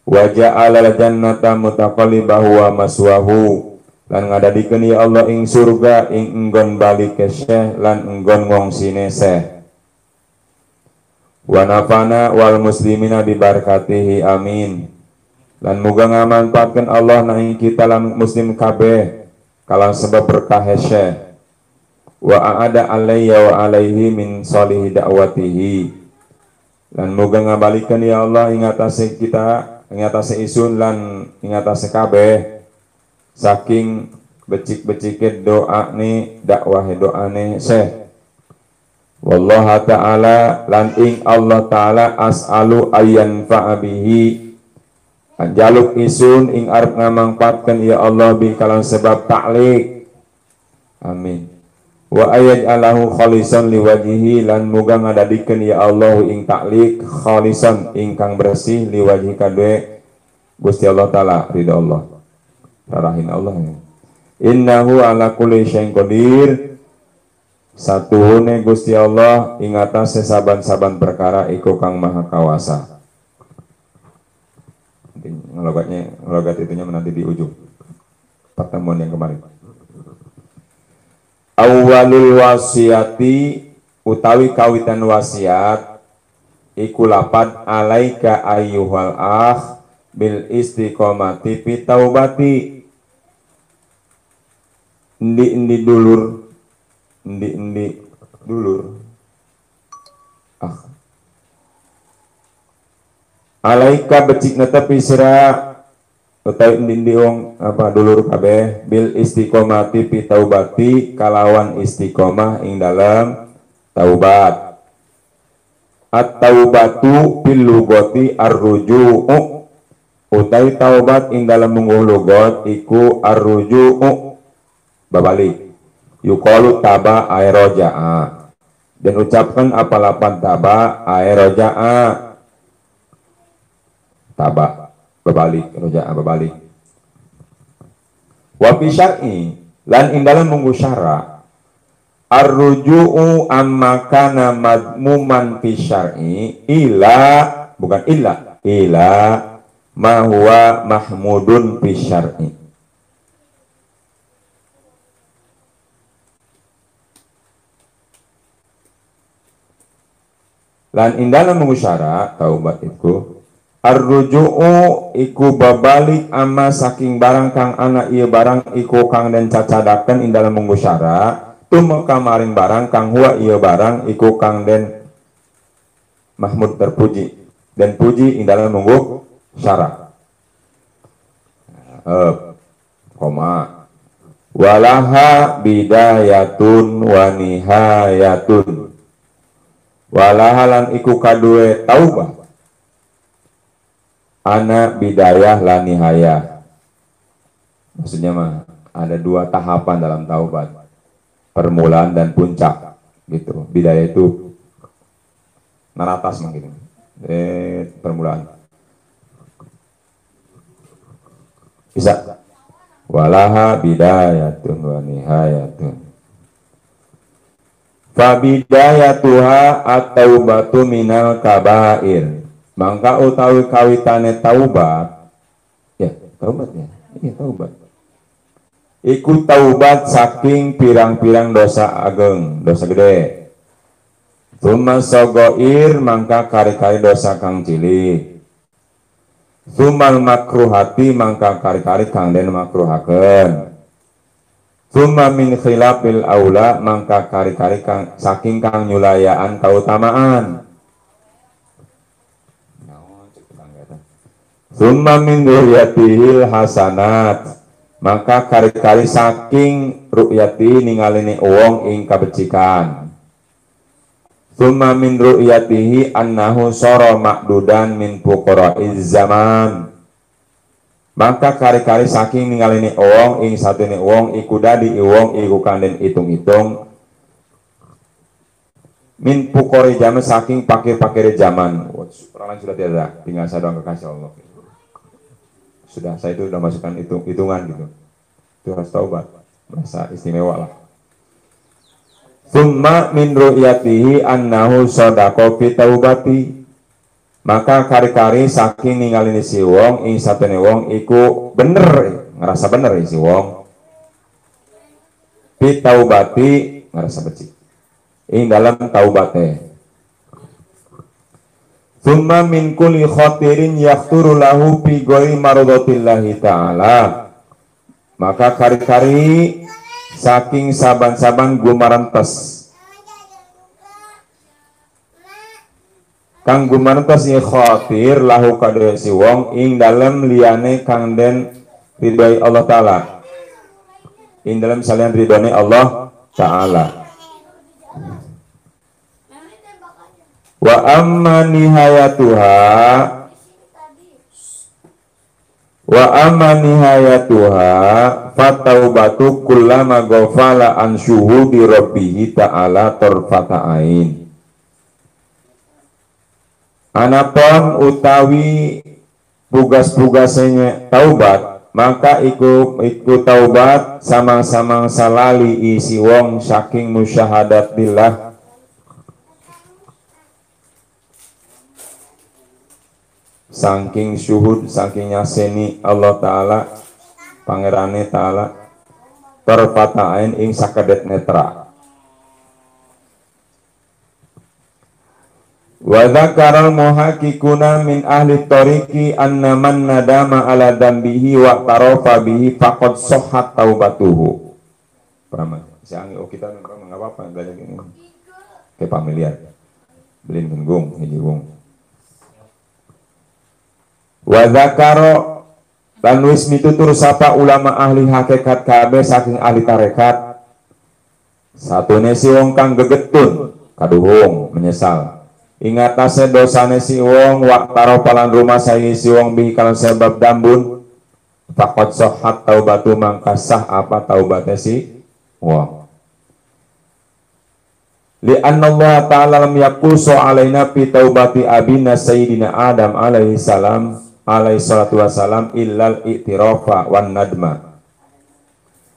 wa ja'alal jannata mutaqallibahu wa maswahu lan ngadadikeun ya Allah ing surga ing enggon balik ke Syekh lan enggon ngongsine Syekh wa nafana wal muslimina bi barakatihi amin lan muga ngamanfaatkeun Allah na ing kita lan muslim kabeh kalang sebab berkah Syekh wa aada alayya wa alaihi min sholihi da'watihi lan muga ngabalikeun ya Allah ing atase kita ing atase isun lan ing atase kabeh saking becik-becike doa ni dakwah doane Syekh wallahu ta'ala lan ing Allah ta'ala as'alu ayyan fa'abihi anjaluk isun ing arep ngamangpatkeun ya Allah bi kalan sebab taklik amin wa ayaj'alahu khalisan liwajhihi lan muga ngadadikeun ya Allah ing taklik khalisan ingkang bersih liwajhi kadue Gusti Allah taala ridha Allah tarahin Allah ya. Innahu ala kulli syai'in qadir satuhune Gusti Allah ing atase saban-saban perkara iku kang maha kawasa ngelogat itunya menanti di ujung pertemuan yang kemarin awalul wasiati utawi kawitan wasiat iku lapad alaika ayyuhal akh bil istiqomati fi taubati endi dulur alaika becik netepi sira utawi endi wong apa dulur kabeh bil istiqomati fi taubati kalawan istiqomah ing dalam taubat at-taubatu bil lugati ar-ruju'u utawi taubat ing dalam mungguh lugat iku ar-ruju'u babalik yuqalu taba aeroja'a dan ucapkan apalapan taba aeroja'a taba babalik roja'a babalik wa fi syar'i lan ing dalam mungguh syara ar-ruju'u amma kana madmuman fi syar'i ila bukan ila ma huwa mahmudun fi syar'i lan indana mengusyara taubat iku ar-ruju'u iku babalik amma saking barang kang ana ieu barang iku kang den cacadaken indana mengusyara tumeka maring barang kang huwa ieu barang iku kang den mahmud terpuji dan puji indana mungguh syarat. Koma. Walaha bidayatun wa nihayatun. Walaha lan iku kadue taubah. Ana bidayah lan nihayah. Maksudnya mah ada dua tahapan dalam taubat. Permulaan dan puncak gitu. Bidayah itu naratas mah gitu. Permulaan. Bisa. Walaha bidayatun wa nihayatun. Fa bidayatuha at-taubatu minal kabair. Mangka utawi kawitane taubat. Ya, taubatnya. Iya, taubat. Iku taubat saking pirang-pirang dosa ageng, dosa gede. Tsumma sogoir mangka kari-kari dosa kang cilik. Tsummal makruhati mangka kari-kari kang den makruhakeun. Tsumma min khilafil aula mangka kari-kari kang saking kang nyulayaan kautamaan. Tsumma min ru'yatihil hasanat maka kari-kari saking ru'yati ningalini wong ing kabecikan. Tsumma min ru'yatihi annahu sara makdudan min fuqara'iz zaman. Maka kari-kari saking ningalini wong ing satune wong iku dadi wong iku kanden itung-itung min fuqara'i zaman saking pakir-pakir zaman. Orang lain sudah tidak, tinggal saya doang kekasih Allah. Sudah, saya itu sudah masukkan hitungan gitu. Itu harus taubat, merasa istimewa lah. Summa min ru'yatihi annahu sadaqa fi taubati. Maka kari-kari saking ningalini si wong ing satene wong iku bener, ngerasa bener si wong. Fi taubati ngerasa becik. Ing dalam taubate. Summa min kulli khatirin yaqturu lahu fi ghairi maradatillahi ta'ala. Maka kari-kari saking saban-saban gumarantes kang gumarantes ieu khatir lahu kadue si wong ing dalem liyane kang den ridhoi Allah taala, ing dalem salian ridhone Allah taala. Wa amma nihayatuha fataubatu kullama ghafala an syuhudi rabbihi ta'ala tarfata ain. Anapun utawi tugas-tugasnya taubat maka iku taubat samang-samang salali isi wong saking musyahadat billah saking syuhud, saking nyaseni Allah Ta'ala Pangerane Ta'ala terpatain ing sakadet netra. Wa dzakaral muhaqiquna min ahli tariqi anna man nadama ala dambihi wa tarafa bihi faqad sahhat taubatuhu. Paham? Siangi kita memang apa-apa belajar ini. Kayak familiar. Belin gunggung, hiji gunggung. Wa dzakaro lan wis mitutur sapa ulama ahli hakikat kabeh saking ahli tarekat satune si wong kang gegetun kaduhung menyesal ingatase dosane si wong waktaro palan rumah saya si wong bi kalan sebab dambun faqad sahhat taubatu mangka sah apa taubatnya si wong li anna Allah ta'ala lam yaqusu alaina fi taubati abina sayyidina Adam alaihi salam alaihi salatu wassalam illal i'tirafa wan nadma.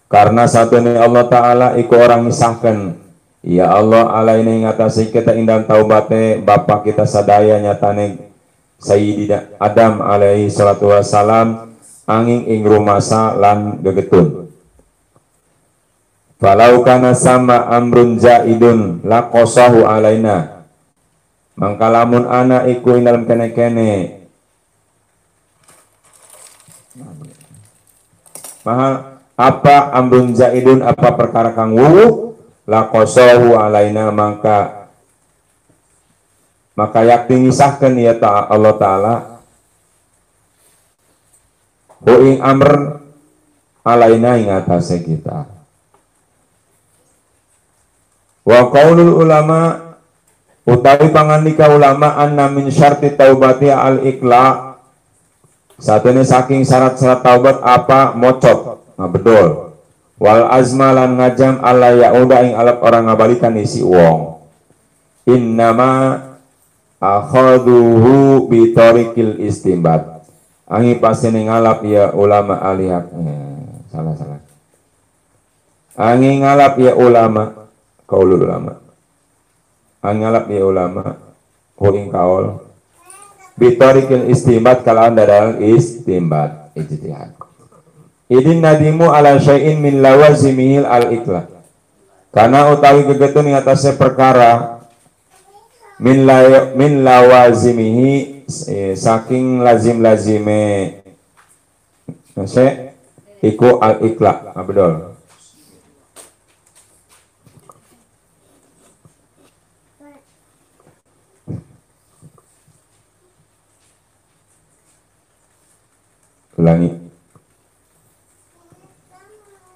Karena satunya Allah Ta'ala iku orang misahkan ya Allah alaini ngatasi kita indan taubate bapak kita sadaya nyatane Sayyidina Adam alaihi salatu wassalam angin ing rumasa lan gegetun. Falau kana sama amrun jaidun laqasahu alaina. Mangkalamun ana iku ing dalam kene-kene maha apa amrun zaidun apa perkara kang wuwu laqasahu alaina maka yakti ngisahkeun ya Allah Ta'ala hu ing amr alaina ing atase kita. Wa qaulul ulama utawi pangandika ulama anna min syarti taubati al iqla, satune saking syarat-syarat taubat apa mocot ngabedol, wal azma lan ngajam alla yauda ing alap orang ngabalikan isi wong, innama akhaduhu bi tariqil istimbat, angi pasene ngalap ya ulama alihak salah angi ngalap ya ulama kaulul ulama angalap ya ulama huing kaul bitorikil istimbat kalaan dadal istimbat ijtihad idin nadimu ala syai'in min lawazimihil al-iklah, karena utawi gegetun yang atasnya perkara min lawazimihi saking lazim-lazime nase iku al-iklah abdol. Ulangi.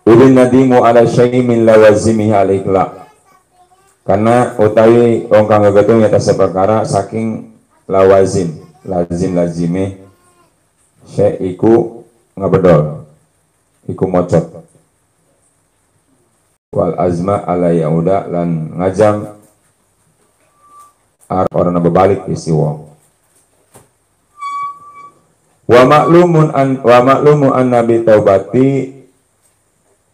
Ulin nadimu ala syai'in min lawazimihi al-iqla, karena utawi wong kang gegetung atas perkara saking lawazim lazime syai' iku ngabedol iku mocot, wal azma ala yauda lan ngajam orang berbalik isi wong. Wa ma'lumu an nabi taubati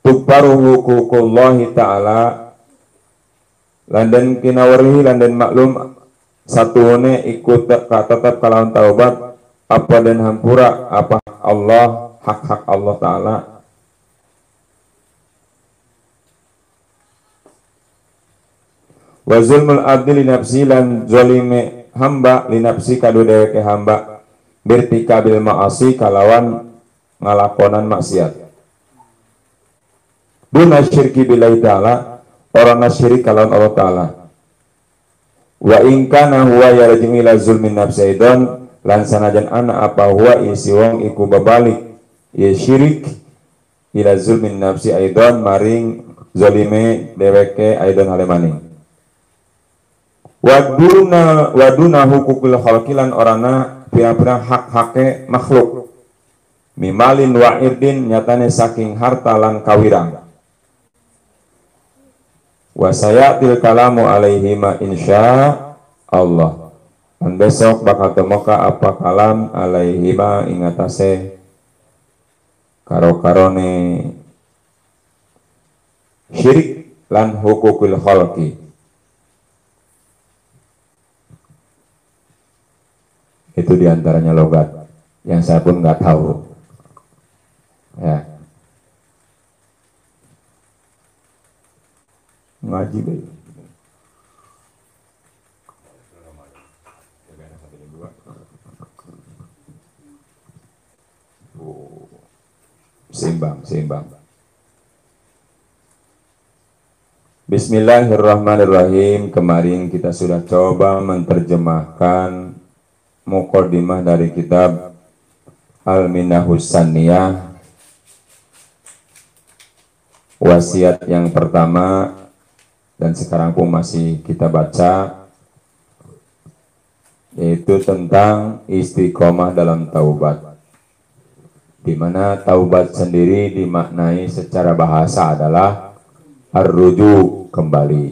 tukbaru huququllahi ta'ala, landan kinawarihi landan maklum satuhune ikut tetap kalawan taubat apa dan hampura apa Allah hak-hak Allah Ta'ala. Wa zulmul abdi li nafsi lan zalime hamba li nafsi kadu dheweke hamba birtikabil ma'asi kalawan ngalakonan maksiat. Duna syirki billahi ta'ala, orang syirik kalawan Allah Ta'ala. Wa in kana huwa yarji'u ila zulmin nafsi aidan, lan sanajan ana apa huwa isi wong iku babalik ya syirik ila zulmin nafsi aidan maring zalime dheweke aidan halemaning. Waduna hukukul khalqilan orana pira-pira hak-hake makhluk mimalin wa irdin nyatane saking harta lan kawirang. Wa sayatil kalamu alaihima insya Allah, dan besok bakal temoka apa kalam alaihima ingatase karo-karone syirik lan hukukul khalqi. Itu diantaranya logat yang saya pun nggak tahu ya. Ngaji baik. Seimbang. Bismillahirrahmanirrahim. Kemarin kita sudah coba menerjemahkan muqaddimah dari kitab Al-Minahus Saniyah, wasiat yang pertama, dan sekarang pun masih kita baca, yaitu tentang istiqomah dalam taubat, di mana taubat sendiri dimaknai secara bahasa adalah ar-ruju, kembali.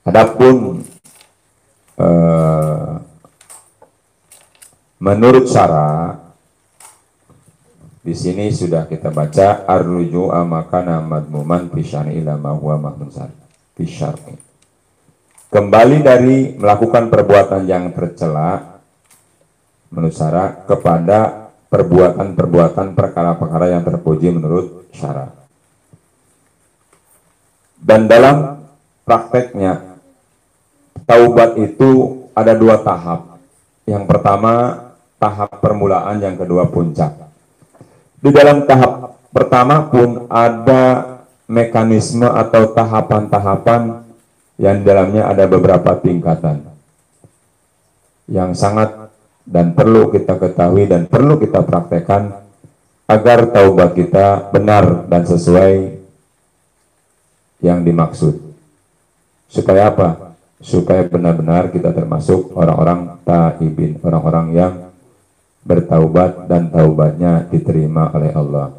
Adapun menurut syara di sini sudah kita baca ar-ruju amakana madmuman fi syar'i ila ma huwa mahmun fi syar'i. Kembali dari melakukan perbuatan yang tercela menurut syara kepada perbuatan-perbuatan perkara-perkara yang terpuji menurut syara. Dan dalam prakteknya taubat itu ada dua tahap. Yang pertama tahap permulaan, yang kedua puncak. Di dalam tahap pertama pun ada mekanisme atau tahapan-tahapan yang di dalamnya ada beberapa tingkatan yang sangat dan perlu kita ketahui dan perlu kita praktekkan agar taubat kita benar dan sesuai yang dimaksud. Supaya apa? Supaya benar-benar kita termasuk orang-orang taibin, orang-orang yang bertaubat dan taubatnya diterima oleh Allah.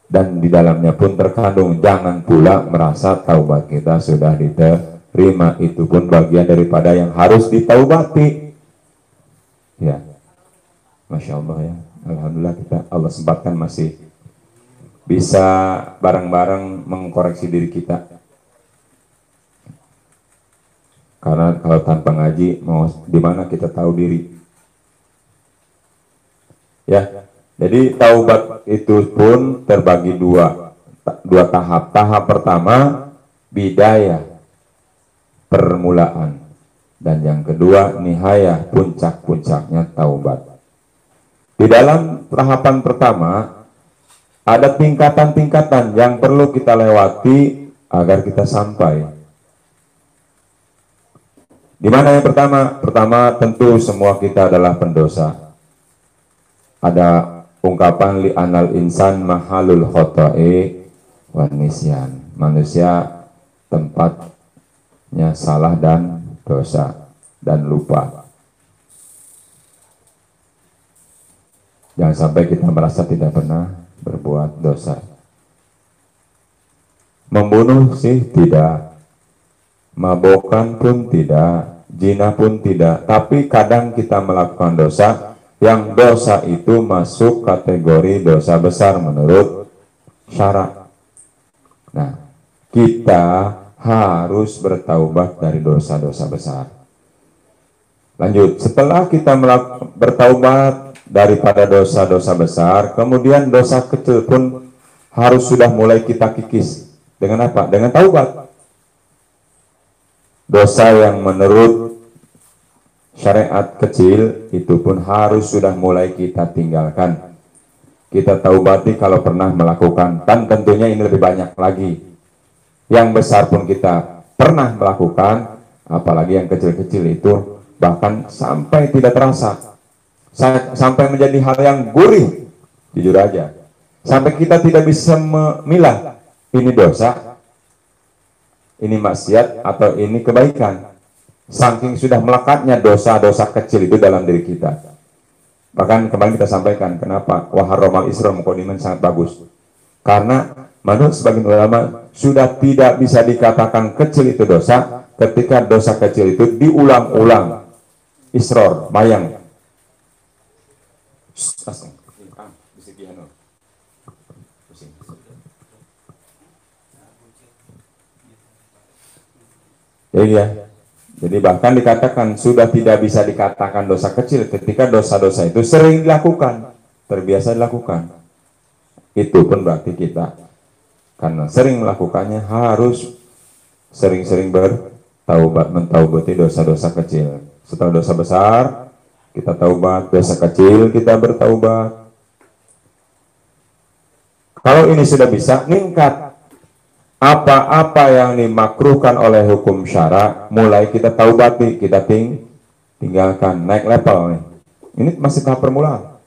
Dan di dalamnya pun terkandung jangan pula merasa taubat kita sudah diterima, itu pun bagian daripada yang harus ditaubati. Ya, Masya Allah ya, Alhamdulillah kita Allah sempatkan masih bisa bareng-bareng mengkoreksi diri kita. Karena kalau tanpa ngaji mau di mana kita tahu diri. Ya, jadi taubat itu pun terbagi dua tahap. Tahap pertama bidayah, permulaan, dan yang kedua nihayah, puncak-puncaknya taubat. Di dalam tahapan pertama ada tingkatan-tingkatan yang perlu kita lewati agar kita sampai. Di mana yang pertama? Pertama tentu semua kita adalah pendosa. Ada ungkapan li anal insan mahalul khoto'i wa nisyan. Manusia tempatnya salah dan dosa dan lupa. Jangan sampai kita merasa tidak pernah berbuat dosa. Membunuh sih tidak, mabokan pun tidak, zina pun tidak, tapi kadang kita melakukan dosa yang dosa itu masuk kategori dosa besar menurut syara. Nah, kita harus bertaubat dari dosa-dosa besar. Lanjut, setelah kita bertaubat daripada dosa-dosa besar, kemudian dosa kecil pun harus sudah mulai kita kikis. Dengan apa? Dengan taubat. Dosa yang menurut syariat kecil itu pun harus sudah mulai kita tinggalkan. Kita taubati kalau pernah melakukan, dan tentunya ini lebih banyak lagi. Yang besar pun kita pernah melakukan, apalagi yang kecil-kecil itu bahkan sampai tidak terasa, sampai menjadi hal yang gurih, jujur aja. Sampai kita tidak bisa memilah ini dosa, ini maksiat, atau ini kebaikan. Saking sudah melekatnya dosa-dosa kecil itu dalam diri kita. Bahkan kemarin kita sampaikan kenapa waharromal isra muqaddiman sangat bagus. Karena menurut sebagian ulama sudah tidak bisa dikatakan kecil itu dosa ketika dosa kecil itu diulang-ulang. Isror, mayang. Ya. Jadi bahkan dikatakan sudah tidak bisa dikatakan dosa kecil ketika dosa-dosa itu sering dilakukan, terbiasa dilakukan. Itu pun berarti kita karena sering melakukannya harus sering-sering bertaubat, mentaubati dosa-dosa kecil. Setelah dosa besar kita taubat, dosa kecil kita bertaubat. Kalau ini sudah bisa meningkat, apa-apa yang dimakruhkan oleh hukum syara mulai kita taubati, kita tinggalkan, naik level nih. Ini masih tahap permulaan.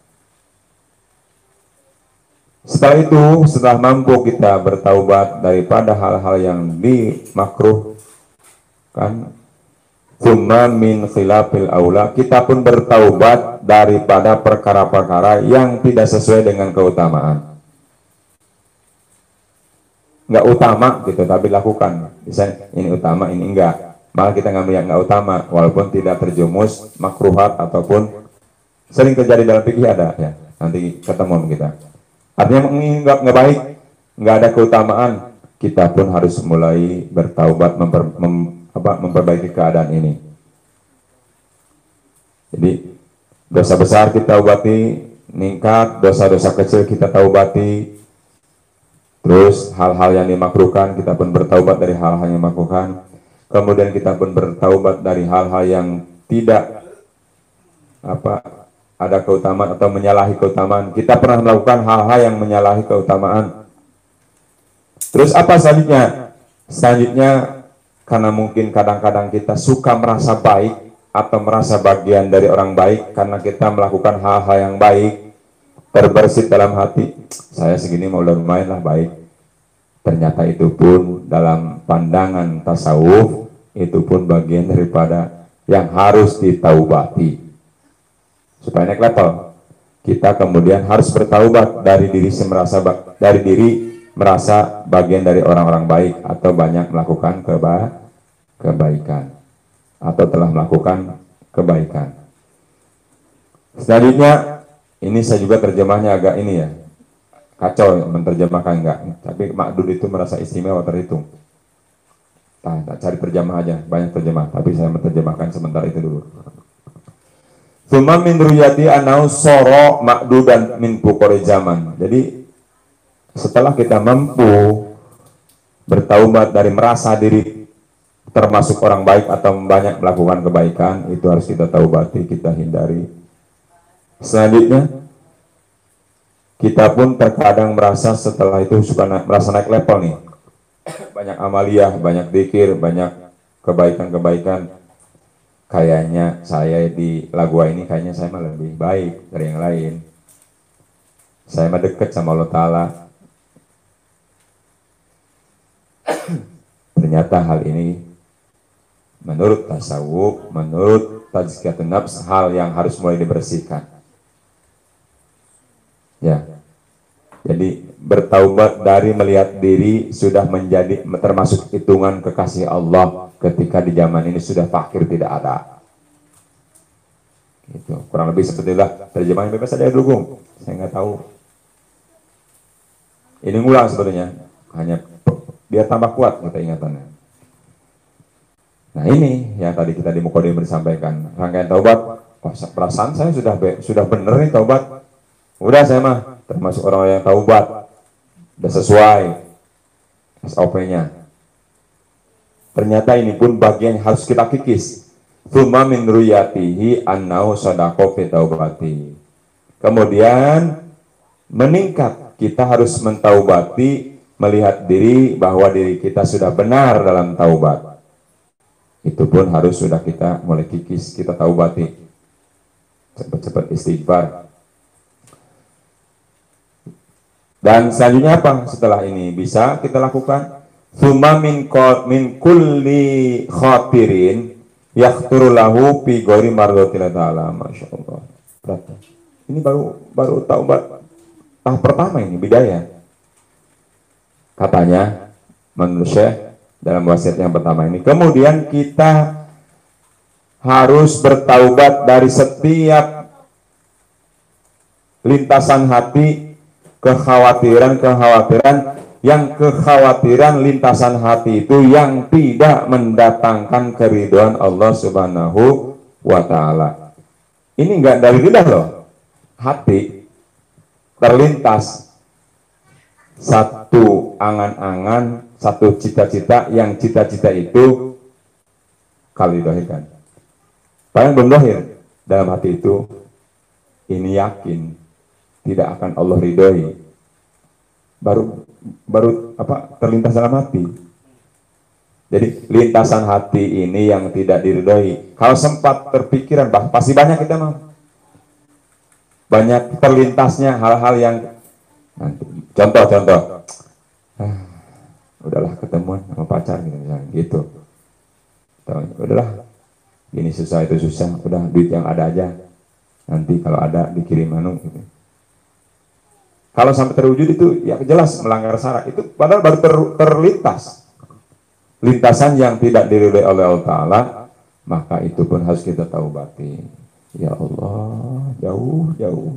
Setelah itu, setelah mampu kita bertaubat daripada hal-hal yang dimakruhkan, tsumma min khilafil aula, kita pun bertaubat daripada perkara-perkara yang tidak sesuai dengan keutamaan. Nggak utama gitu, tapi lakukan. Misalnya ini utama, ini enggak. Malah kita ngambil yang nggak utama, walaupun tidak terjumus makruhat ataupun sering terjadi dalam fikih ada ya. Nanti ketemu kita. Artinya ini nggak baik, nggak ada keutamaan. Kita pun harus mulai bertaubat, memperbaiki keadaan ini. Jadi dosa besar kita taubati, meningkat, dosa-dosa kecil kita taubati. Terus hal-hal yang dimakruhkan kita pun bertaubat dari hal-hal yang dimakruhkan. Kemudian kita pun bertaubat dari hal-hal yang tidak ada keutamaan atau menyalahi keutamaan. Kita pernah melakukan hal-hal yang menyalahi keutamaan. Terus apa selanjutnya? Selanjutnya karena mungkin kadang-kadang kita suka merasa baik atau merasa bagian dari orang baik karena kita melakukan hal-hal yang baik, terbersit dalam hati, saya segini mau lumayan lah baik. Ternyata itu pun dalam pandangan tasawuf, itu pun bagian daripada yang harus ditaubati. Supaya naik level, kita kemudian harus bertaubat dari diri merasa bagian dari orang-orang baik atau banyak melakukan kebaikan atau telah melakukan kebaikan. Selanjutnya, ini saya juga terjemahnya agak ini ya, kacau menerjemahkan enggak, tapi makdud itu merasa istimewa terhitung. Nah, cari terjemah aja, banyak terjemah, tapi saya menerjemahkan sebentar itu dulu. Tsumma min ruyati anau soro makdudan min pukori zaman. Jadi setelah kita mampu bertaubat dari merasa diri termasuk orang baik atau banyak melakukan kebaikan, itu harus kita taubati, kita hindari. Selanjutnya, kita pun terkadang merasa setelah itu merasa naik level nih. Banyak amaliyah, banyak zikir, banyak kebaikan-kebaikan. Kayaknya saya di lagu ini kayaknya saya mah lebih baik dari yang lain. Saya mah dekat sama Allah Ta'ala. Ternyata hal ini menurut tasawuf, menurut tazkiyatun nafs, hal yang harus mulai dibersihkan. Ya. Jadi bertaubat dari melihat diri sudah menjadi termasuk hitungan kekasih Allah ketika di zaman ini sudah fakir tidak ada. Gitu. Kurang lebih seperti itulah terjemahan, bebas saja dulu. Saya nggak tahu. Ini ngulang sebetulnya, hanya biar tambah kuat kita ingatannya. Nah ini yang tadi kita di Muqaddimah disampaikan, rangkaian taubat. Oh, perasaan saya sudah benar nih taubat. Udah saya mah termasuk orang yang taubat, udah sesuai SOP-nya. Ternyata ini pun bagian yang harus kita kikis. Tsumma min ruyatihi annau shadaqo fi taubati. Kemudian meningkat, kita harus mentaubati, melihat diri bahwa diri kita sudah benar dalam taubat. Itu pun harus sudah kita mulai kikis, kita taubati. Cepat-cepat istighfar. Dan selanjutnya apa? Setelah ini bisa kita lakukan tsumma min kulli khatirin yaqturu lahu fi ghairi mardatil ta'ala. Masyaallah. Ini baru taubat tahap pertama ini, bidaya. Katanya menurut Syekh dalam wasiat yang pertama ini. Kemudian kita harus bertaubat dari setiap lintasan hati, kekhawatiran lintasan hati itu yang tidak mendatangkan keridhaan Allah Subhanahu wa Ta'ala. Ini enggak dari lidah loh. Hati terlintas satu angan-angan, satu cita-cita, yang cita-cita itu kali dohirkan. Paling belum dohir dalam hati itu, ini yakin tidak akan Allah ridhoi, baru terlintas dalam hati. Jadi lintasan hati ini yang tidak diridhoi. Kalau sempat terpikiran, pasti banyak kita mau, banyak terlintasnya hal-hal yang nanti, contoh, udahlah ketemuan sama pacar gitu, udahlah ini susah itu susah, udah duit yang ada aja, nanti kalau ada dikirim gitu. Kalau sampai terwujud itu ya jelas melanggar syarat. Itu padahal baru terlintas. Lintasan yang tidak diridhoi oleh Allah Ta'ala, maka itu pun harus kita taubati. Ya Allah, jauh.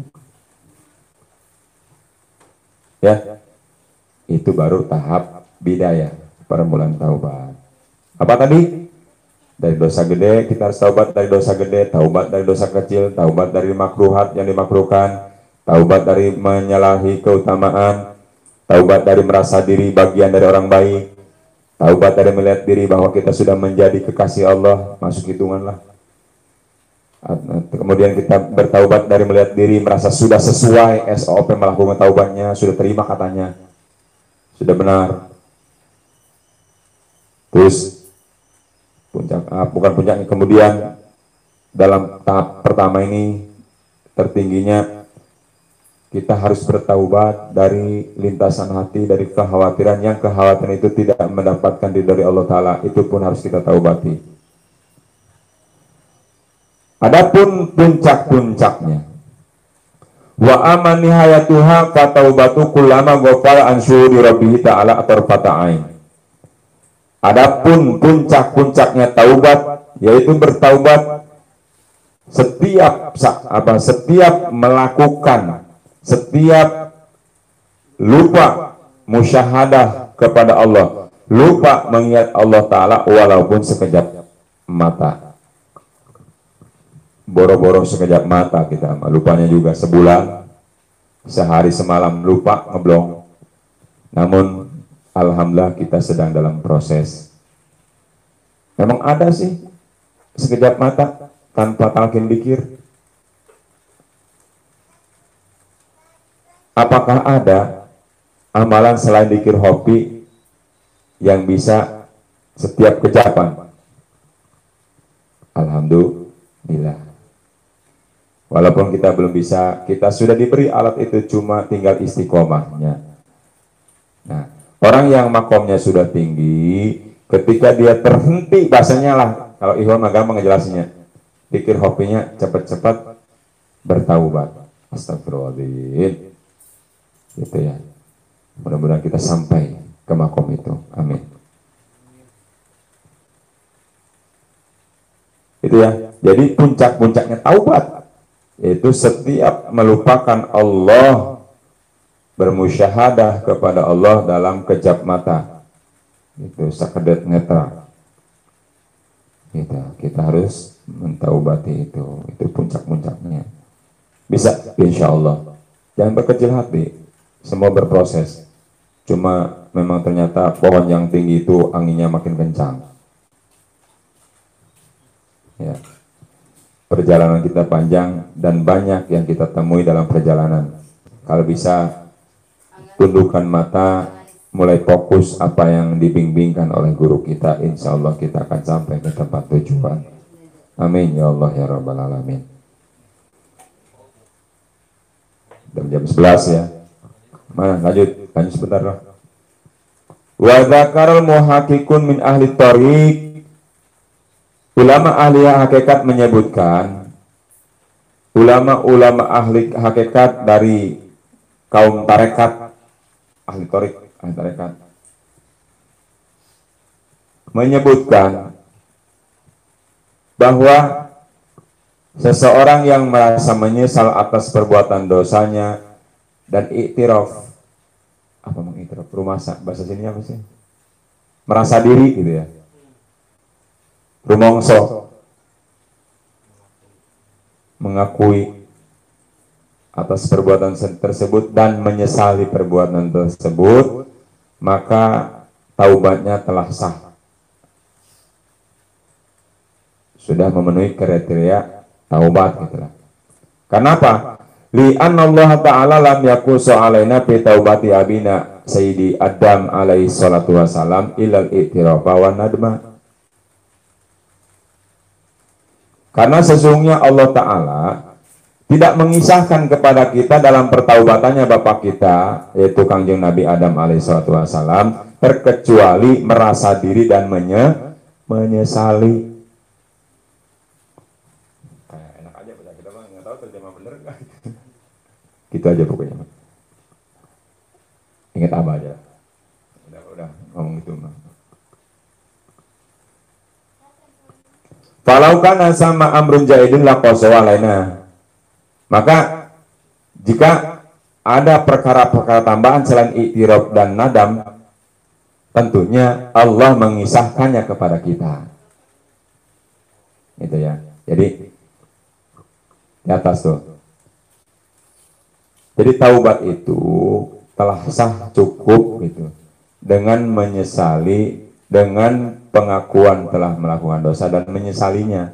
Ya, itu baru tahap bidayah, permulaan taubat. Apa tadi? Dari dosa gede kita harus taubat dari dosa gede, taubat dari dosa kecil, taubat dari makruhat yang dimakruhkan, taubat dari menyalahi keutamaan, taubat dari merasa diri bagian dari orang baik, taubat dari melihat diri bahwa kita sudah menjadi kekasih Allah, masuk hitungan lah. Kemudian kita bertaubat dari melihat diri merasa sudah sesuai SOP melakukan taubatnya, sudah terima katanya, sudah benar. Terus puncak, bukan puncaknya, kemudian dalam tahap pertama ini tertingginya kita harus bertaubat dari lintasan hati, dari kekhawatiran yang kekhawatiran itu tidak mendapatkan dari Allah Ta'ala, itu pun harus kita taubati. Adapun puncak-puncaknya, wa aman nihayatuha fataubatu kullama ghafala an syuhudi rabbihi ta'ala atarfata'ain. Adapun puncak-puncaknya taubat, yaitu bertaubat setiap melakukan, setiap lupa musyahadah kepada Allah, lupa mengingat Allah Ta'ala walaupun sekejap mata. Boro-boro sekejap mata kita, lupanya juga sebulan, sehari semalam lupa ngeblong. Namun alhamdulillah kita sedang dalam proses. Memang ada sih sekejap mata tanpa talqin dzikir. Apakah ada amalan selain dzikir hobi yang bisa setiap kejapan? Alhamdulillah. Walaupun kita belum bisa, kita sudah diberi alat itu, cuma tinggal istiqomahnya. Nah, orang yang makomnya sudah tinggi, ketika dia terhenti, bahasanya lah, kalau Ikhwan gampang ngejelasinnya, pikir hobinya cepat-cepat bertaubat. Astagfirullahaladzim. Gitu ya. Mudah-mudahan kita sampai ke makom itu. Amin. Itu ya. Jadi puncak-puncaknya taubat, itu setiap melupakan Allah, bermusyahadah kepada Allah dalam kejap mata, itu sekedar netra. Kita harus mentaubati itu puncak-puncaknya. Bisa, insya Allah. Jangan berkecil hati, semua berproses. Cuma memang ternyata pohon yang tinggi itu anginnya makin kencang. Ya. Perjalanan kita panjang dan banyak yang kita temui dalam perjalanan. Kalau bisa tundukkan mata, mulai fokus apa yang dibimbingkan oleh guru kita, insya Allah kita akan sampai ke tempat tujuan. Amin ya Allah ya Rabbal Alamin. Jam 11 ya. Mana lanjut sebentar lah. Wa dzakarul muhaqqiqun min ahli thariq. Ulama ahli hakikat menyebutkan, ulama-ulama ahli hakikat dari kaum tarekat, ahli tarekat, menyebutkan bahwa seseorang yang merasa menyesal atas perbuatan dosanya dan iktiraf, apa mengiktiraf? Rumasa, bahasa sini apa sih? Merasa diri gitu ya. Rumongso, mengakui atas perbuatan tersebut dan menyesali perbuatan tersebut, maka taubatnya telah sah, sudah memenuhi kriteria taubat gitulah. Kenapa? Li'anna Allah Ta'ala lam yakusu alaina fi taubati abina Sayyidi Adam alaihi salatu wassalam ilal i'tirafa wa nadma. Karena sesungguhnya Allah Ta'ala tidak mengisahkan kepada kita dalam pertaubatannya Bapak kita, yaitu Kangjeng Nabi Adam alaihissalatu wassalam, terkecuali merasa diri dan menyesali. Enak aja, kita mah nggak tahu terjemah bener nggak. Gitu aja pokoknya. Ingat apa aja. Udah ngomong itu mah. Falau kana sama amrun jaidin laqasawa laina. Maka jika ada perkara-perkara tambahan selain iktiraf dan nadam, tentunya Allah mengisahkannya kepada kita. Gitu ya. Jadi di atas tuh. Jadi taubat itu telah sah cukup gitu. Dengan menyesali, dengan pengakuan telah melakukan dosa dan menyesalinya.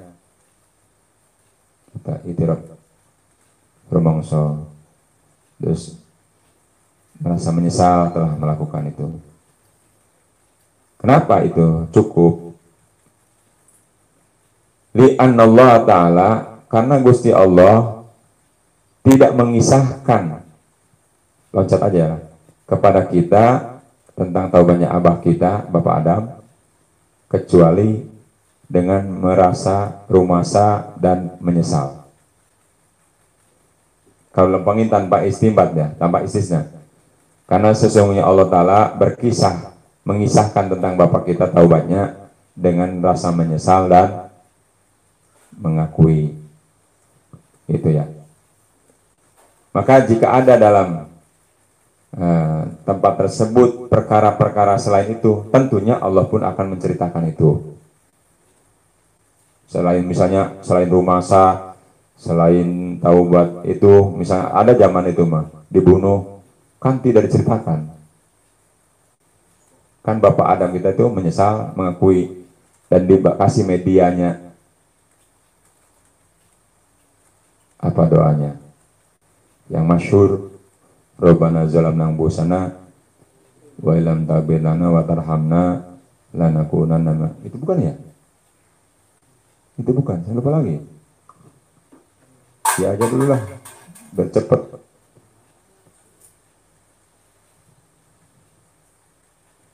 Kita iktiraf, rumongso, terus merasa menyesal telah melakukan itu. Kenapa itu cukup? Allah Ta'ala, karena Gusti Allah tidak mengisahkan, loncat aja, kepada kita tentang taubatnya abah kita, Bapak Adam, kecuali dengan merasa rumasa dan menyesal. Kalau lempengin tanpa istimbat ya, tanpa istisna. Karena sesungguhnya Allah Ta'ala mengisahkan tentang Bapak kita taubatnya dengan rasa menyesal dan mengakui. Itu ya. Maka jika ada dalam tempat tersebut perkara-perkara selain itu, tentunya Allah pun akan menceritakan itu. Selain misalnya, selain rumasa, selain taubat itu, misalnya ada zaman itu mah, dibunuh, kan tidak diceritakan. Kan Bapak Adam kita itu menyesal, mengakui, dan dikasih medianya. Apa doanya? Yang masyhur, Rabbana zalamna anfusana wa illam taghfir lana wa tarhamna lanakunanna. Itu bukan ya? Itu bukan, saya lupa lagi. Ya aja dulu lah, bercepet.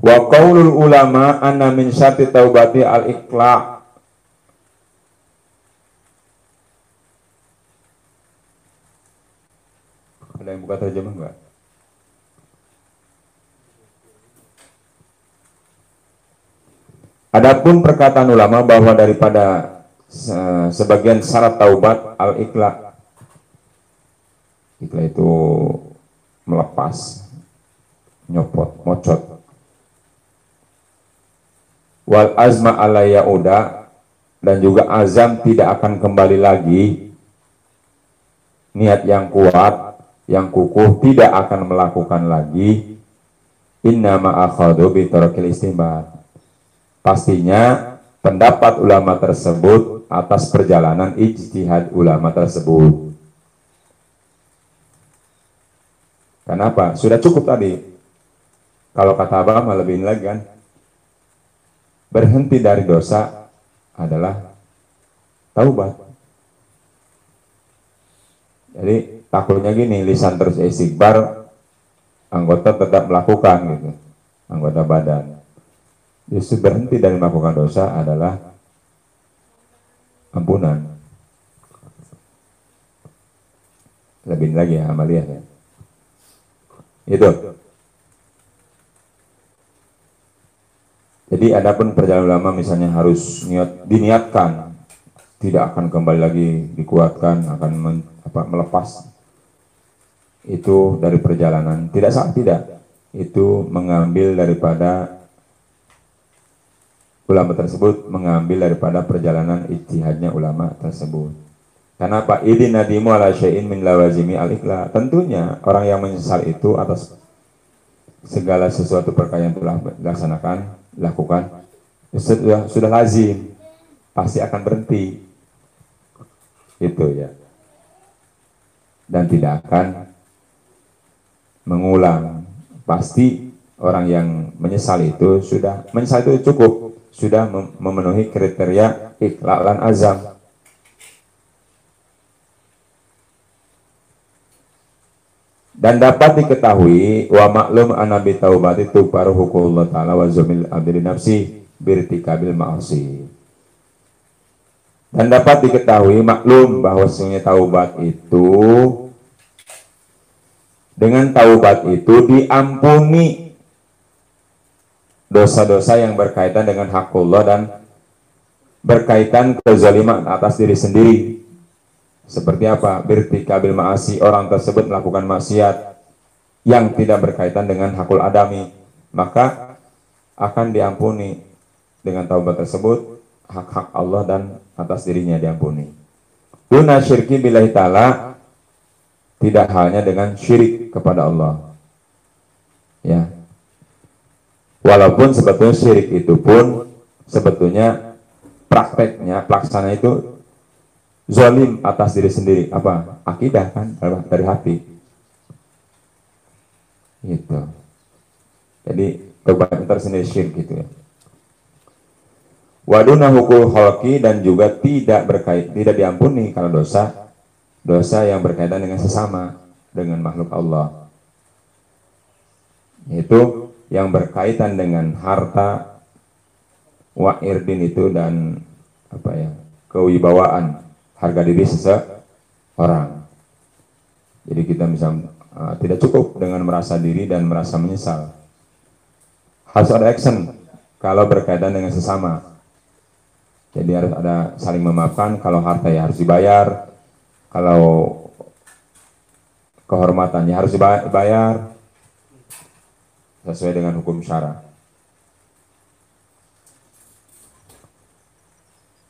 Wa qaulul ulama anna min syarti taubati al-iqla'. Ada yang buka terjemah enggak? Adapun perkataan ulama bahwa daripada sebagian syarat taubat al-iqla'. Iqla' itu melepas, nyopot, mocot. Wal azma ala yauda, dan juga azam tidak akan kembali lagi. Niat yang kuat, yang kukuh, tidak akan melakukan lagi. Innama akhadhu bi tarakil istinbat. Pastinya pendapat ulama tersebut atas perjalanan ijtihad ulama tersebut. Kenapa? Sudah cukup tadi. Kalau kata Abang lebihin lagi kan. Berhenti dari dosa adalah taubat. Jadi takutnya gini, lisan terus istighfar, anggota tetap melakukan gitu, anggota badan. Justru berhenti dari melakukan dosa adalah ampunan. Lebih lagi ya, amaliyah ya. Itu. Jadi adapun perjalanan ulama misalnya harus diniatkan, tidak akan kembali lagi, dikuatkan, akan melepas. Itu dari perjalanan. Tidak salah, tidak. Itu mengambil daripada ulama tersebut, mengambil daripada perjalanan ijtihadnya ulama tersebut. Kenapa? Idin nadimu ala syai'in min lawazimi al-iqla. Tentunya orang yang menyesal itu atas segala sesuatu perkara yang telah lakukan, sudah lazim, pasti akan berhenti. Itu ya. Dan tidak akan mengulang. Pasti orang yang menyesal itu cukup, sudah memenuhi kriteria iqla' dan azam. Dan dapat diketahui wa maklum anabi taubat itu baru hukumullah ta'ala wa zumil abdi nafsi birtikabil ma'asi. Dan dapat diketahui maklum bahwa sesungguhnya taubat itu, dengan taubat itu diampuni dosa-dosa yang berkaitan dengan hakullah dan berkaitan kezaliman atas diri sendiri. Seperti apa? Birtikabil ma'asi, orang tersebut melakukan maksiat yang tidak berkaitan dengan hakul adami, maka akan diampuni dengan taubat tersebut hak-hak Allah dan atas dirinya diampuni. Duna syirki billahi ta'ala, tidak halnya dengan syirik kepada Allah. Ya. Walaupun sebetulnya syirik itu pun sebetulnya prakteknya, pelaksana itu zalim atas diri sendiri. Apa? Akidah kan, dari hati. Gitu. Jadi taubat tersendiri syirik gitu ya. Waduna hukul khalqi, dan juga tidak diampuni kalau dosa yang berkaitan dengan sesama, dengan makhluk Allah, yaitu yang berkaitan dengan harta, wa'irdin itu, dan apa ya, kewibawaan, harga diri seseorang. Jadi kita bisa tidak cukup dengan merasa diri dan merasa menyesal. Harus ada action kalau berkaitan dengan sesama. Jadi harus ada saling memaafkan. Kalau harta ya harus dibayar. Kalau kehormatannya harus dibayar sesuai dengan hukum syara.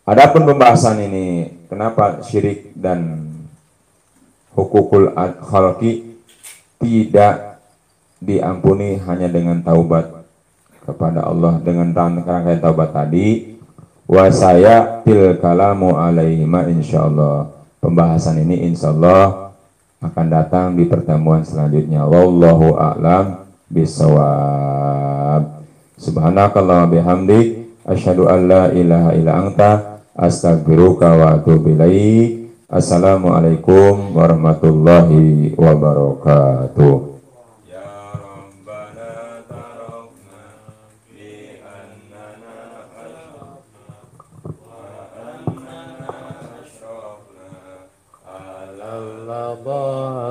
Adapun pembahasan ini, kenapa syirik dan hukukul khalqi tidak diampuni hanya dengan taubat kepada Allah, dengan rangkaian taubat tadi. Wasaya til kalamu alaihima, insyaallah. Pembahasan ini insyaallah akan datang di pertemuan selanjutnya. Wallahu a'lam bisawab. Subhanakallah bihamdik, asyhadu an la ilaha illa anta, astaghfiruka wa atubu ilaik. Assalamualaikum warahmatullahi wabarakatuh.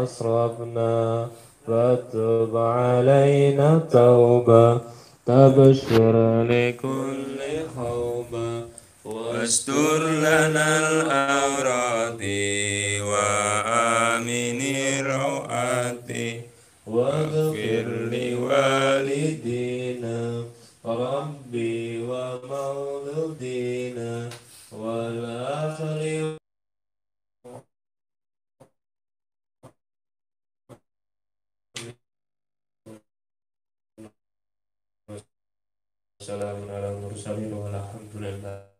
أسرفنا فتب علينا توبة تبشر لكل خوبة واستر لنا الأوراد وآمن الروعات واغفر لوالدينا ربي ومولودينا والآخر Assalamualaikum warahmatullahi wabarakatuh.